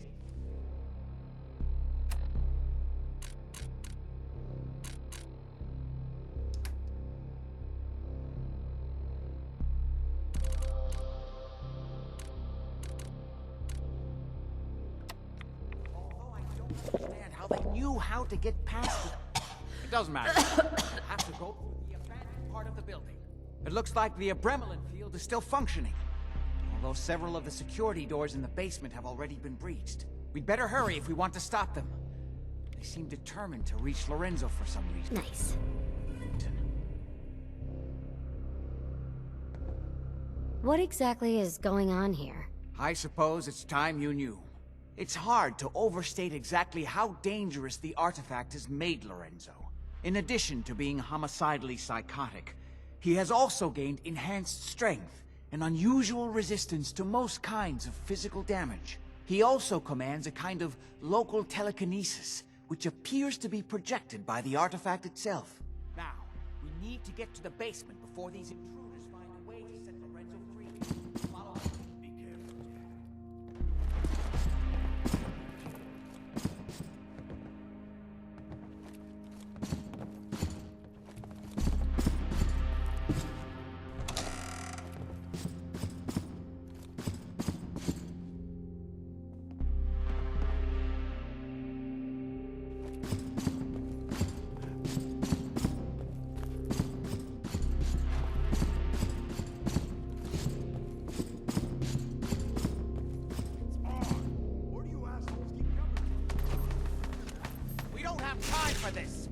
Although I don't understand how they knew how to get past it. It doesn't matter. We'll have to go through the abandoned part of the building. It looks like the Abremelin field is still functioning, although several of the security doors in the basement have already been breached. We'd better hurry if we want to stop them. They seem determined to reach Lorenzo for some reason. Nice. What exactly is going on here? I suppose it's time you knew. It's hard to overstate exactly how dangerous the artifact has made Lorenzo. In addition to being homicidally psychotic, he has also gained enhanced strength and unusual resistance to most kinds of physical damage. He also commands a kind of local telekinesis, which appears to be projected by the artifact itself. Now, we need to get to the basement before these intruders find a way to set Lorenzo free. Follow us. Be careful, Jack. We don't have time for this!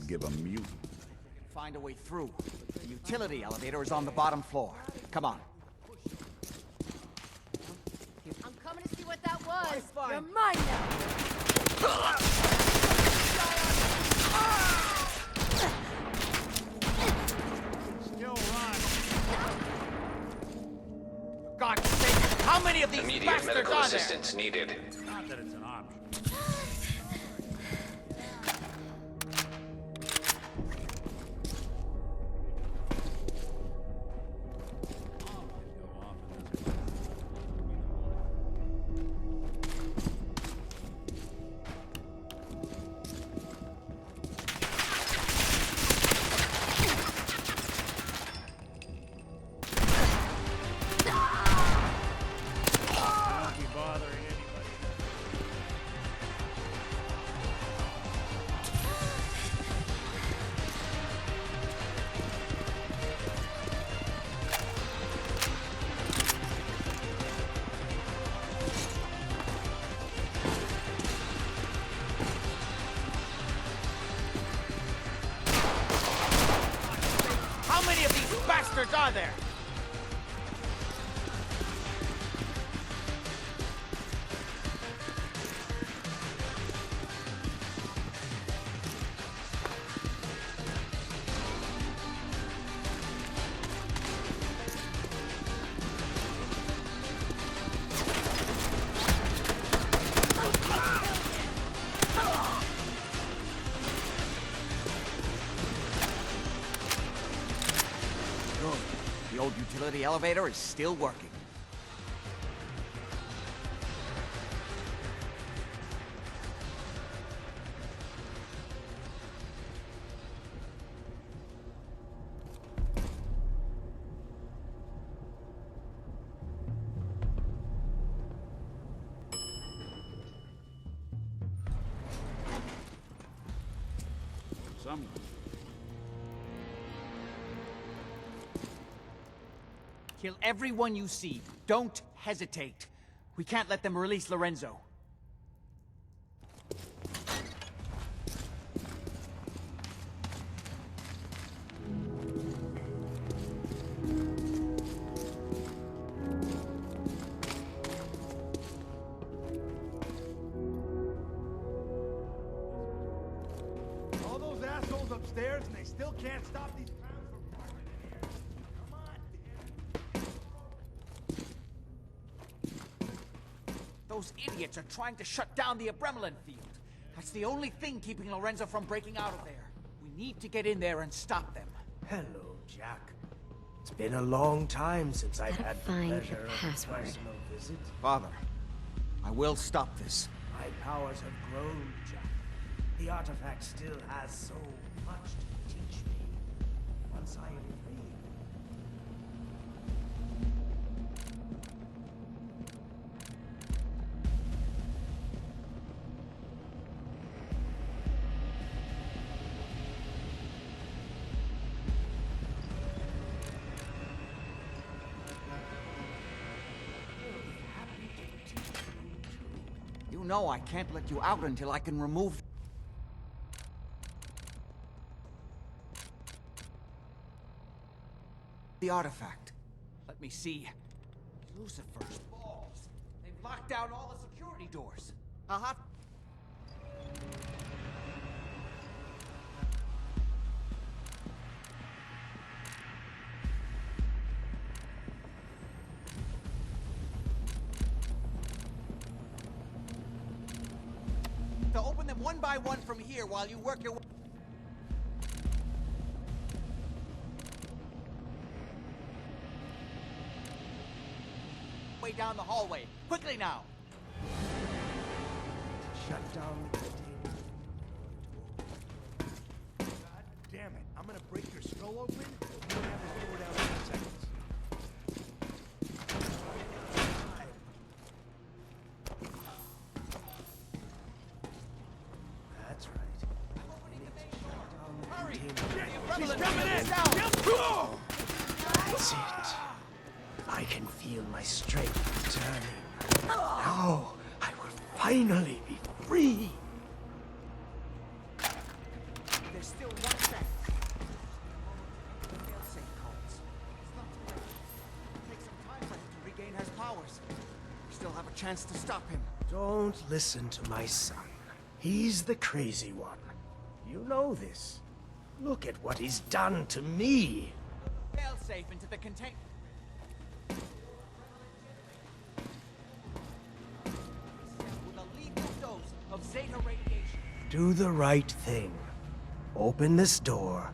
give a mutant. Find a way through. The utility elevator is on the bottom floor. Come on. I'm coming to see what that was. You're mine now. Still run. For God's sake, how many of these Immediate bastards medical are there? assistance needed. Not that it's an option. How many of these bastards are there? The old utility elevator is still working. Someone. Kill everyone you see. Don't hesitate. We can't let them release Lorenzo. All those assholes upstairs, and they still can't stop these clowns from parking in here. Come on, Those idiots are trying to shut down the Abremlin field. That's the only thing keeping Lorenzo from breaking out of there. We need to get in there and stop them. Hello, Jack. It's been a long time since I've had the find the pleasure of a password. personal visit. Father, I will stop this. My powers have grown, Jack. The artifact still has so much to teach me. Once I am free. You know I can't let you out until I can remove... the artifact. Let me see. Lucifer's balls. They've locked down all the security doors. Uh-huh. To open them one by one from here while you work your way... down the hallway. Quickly now. Shut down the container. God damn it. I'm gonna break your skull open. You don't have to throw it out in 10 seconds. That's right. Hurry! She's coming in! That's it. I can feel my strength returning. Now I will finally be free. There's still chance to stop him. Don't listen to my son. He's the crazy one. You know this. Look at what he's done to me. Failsafe into the contain. With a lethal dose of Zeta radiation. Do the right thing. Open this door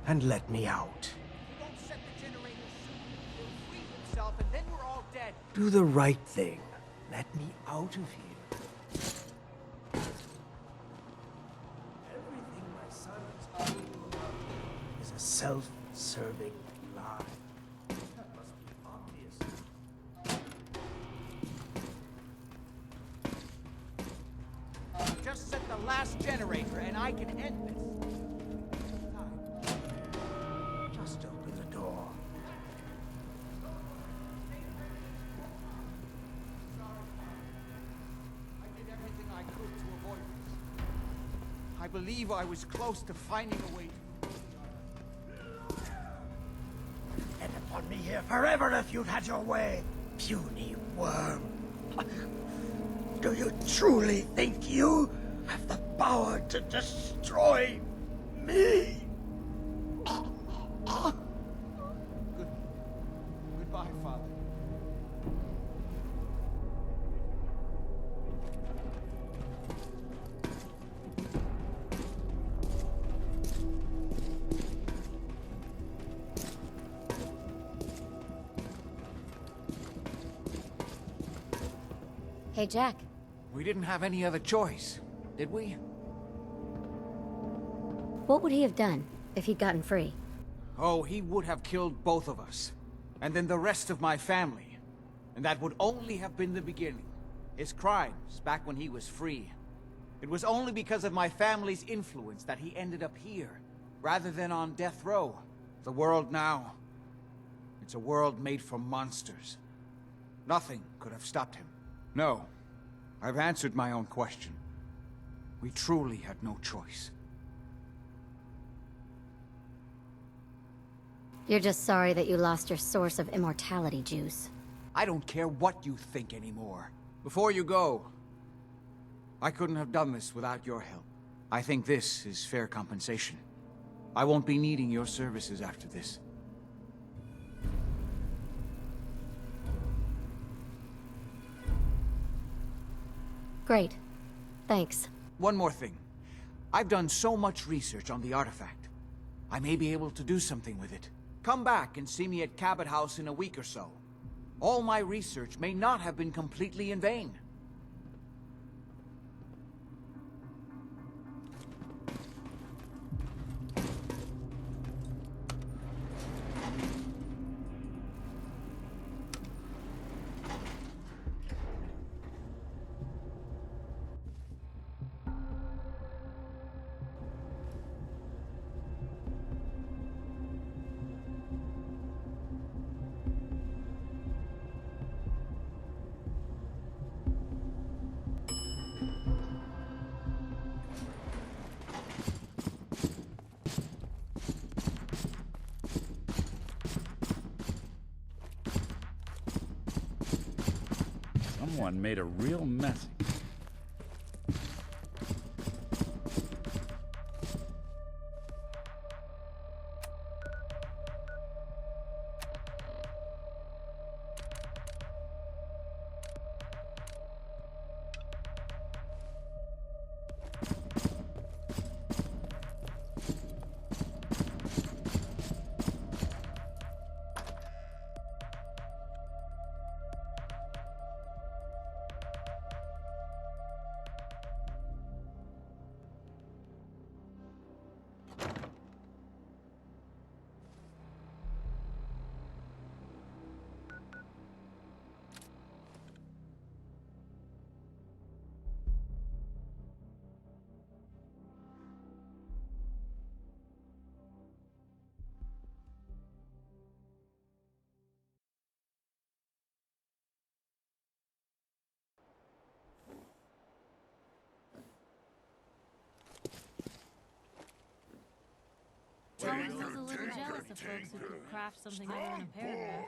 and let me out. We won't set the generator soon. He'll free himself and then we're all dead. Do the right thing. Let me out of here. Everything my son has told you is a self-serving lie. That must be obvious. Just set the last generator and I can end this. Just open the door. I did everything I could to avoid this. I believe I was close to finding a way. Depend upon me here forever if you'd had your way, puny worm. Do you truly think you have the power to destroy me? Goodbye, Father. Hey, Jack. We didn't have any other choice, did we? What would he have done if he'd gotten free? Oh, he would have killed both of us. And then the rest of my family. And that would only have been the beginning. His crimes, back when he was free. It was only because of my family's influence that he ended up here, rather than on death row. The world now, it's a world made for monsters. Nothing could have stopped him. No, I've answered my own question. We truly had no choice. You're just sorry that you lost your source of immortality juice. I don't care what you think anymore. Before you go, I couldn't have done this without your help. I think this is fair compensation. I won't be needing your services after this. Great. Thanks. One more thing. I've done so much research on the artifact. I may be able to do something with it. Come back and see me at Cabot House in a week or so. All my research may not have been completely in vain. Someone made a real mess. Always feels a little jealous of folks who could craft something other than a paragraph.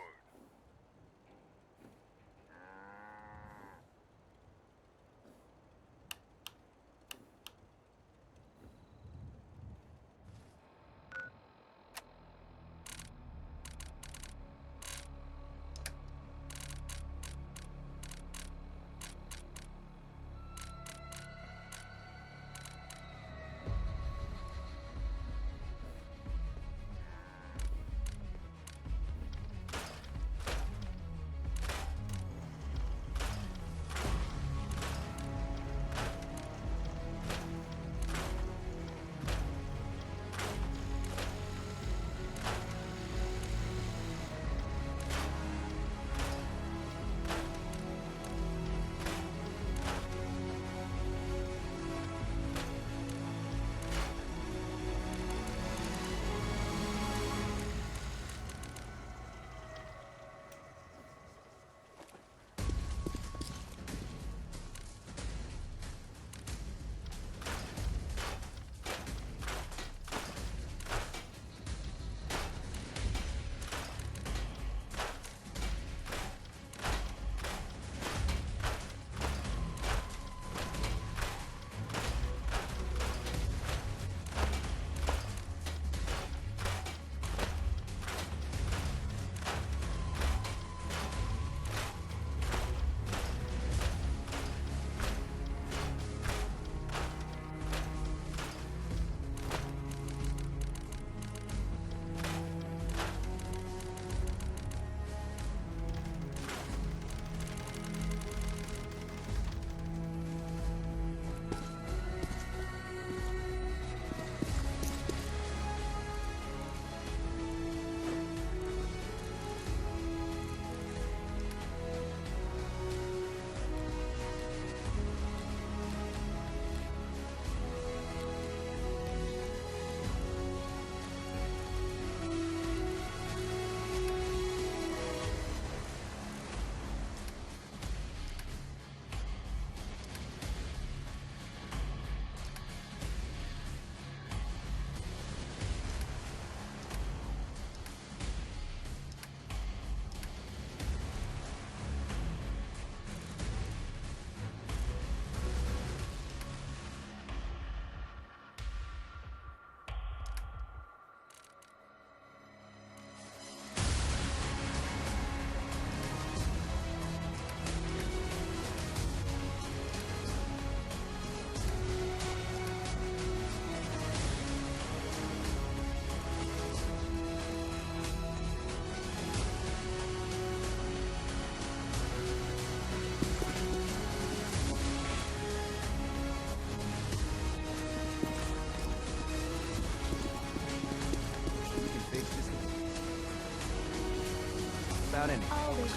about anyway?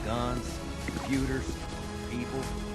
Guns, computers, people.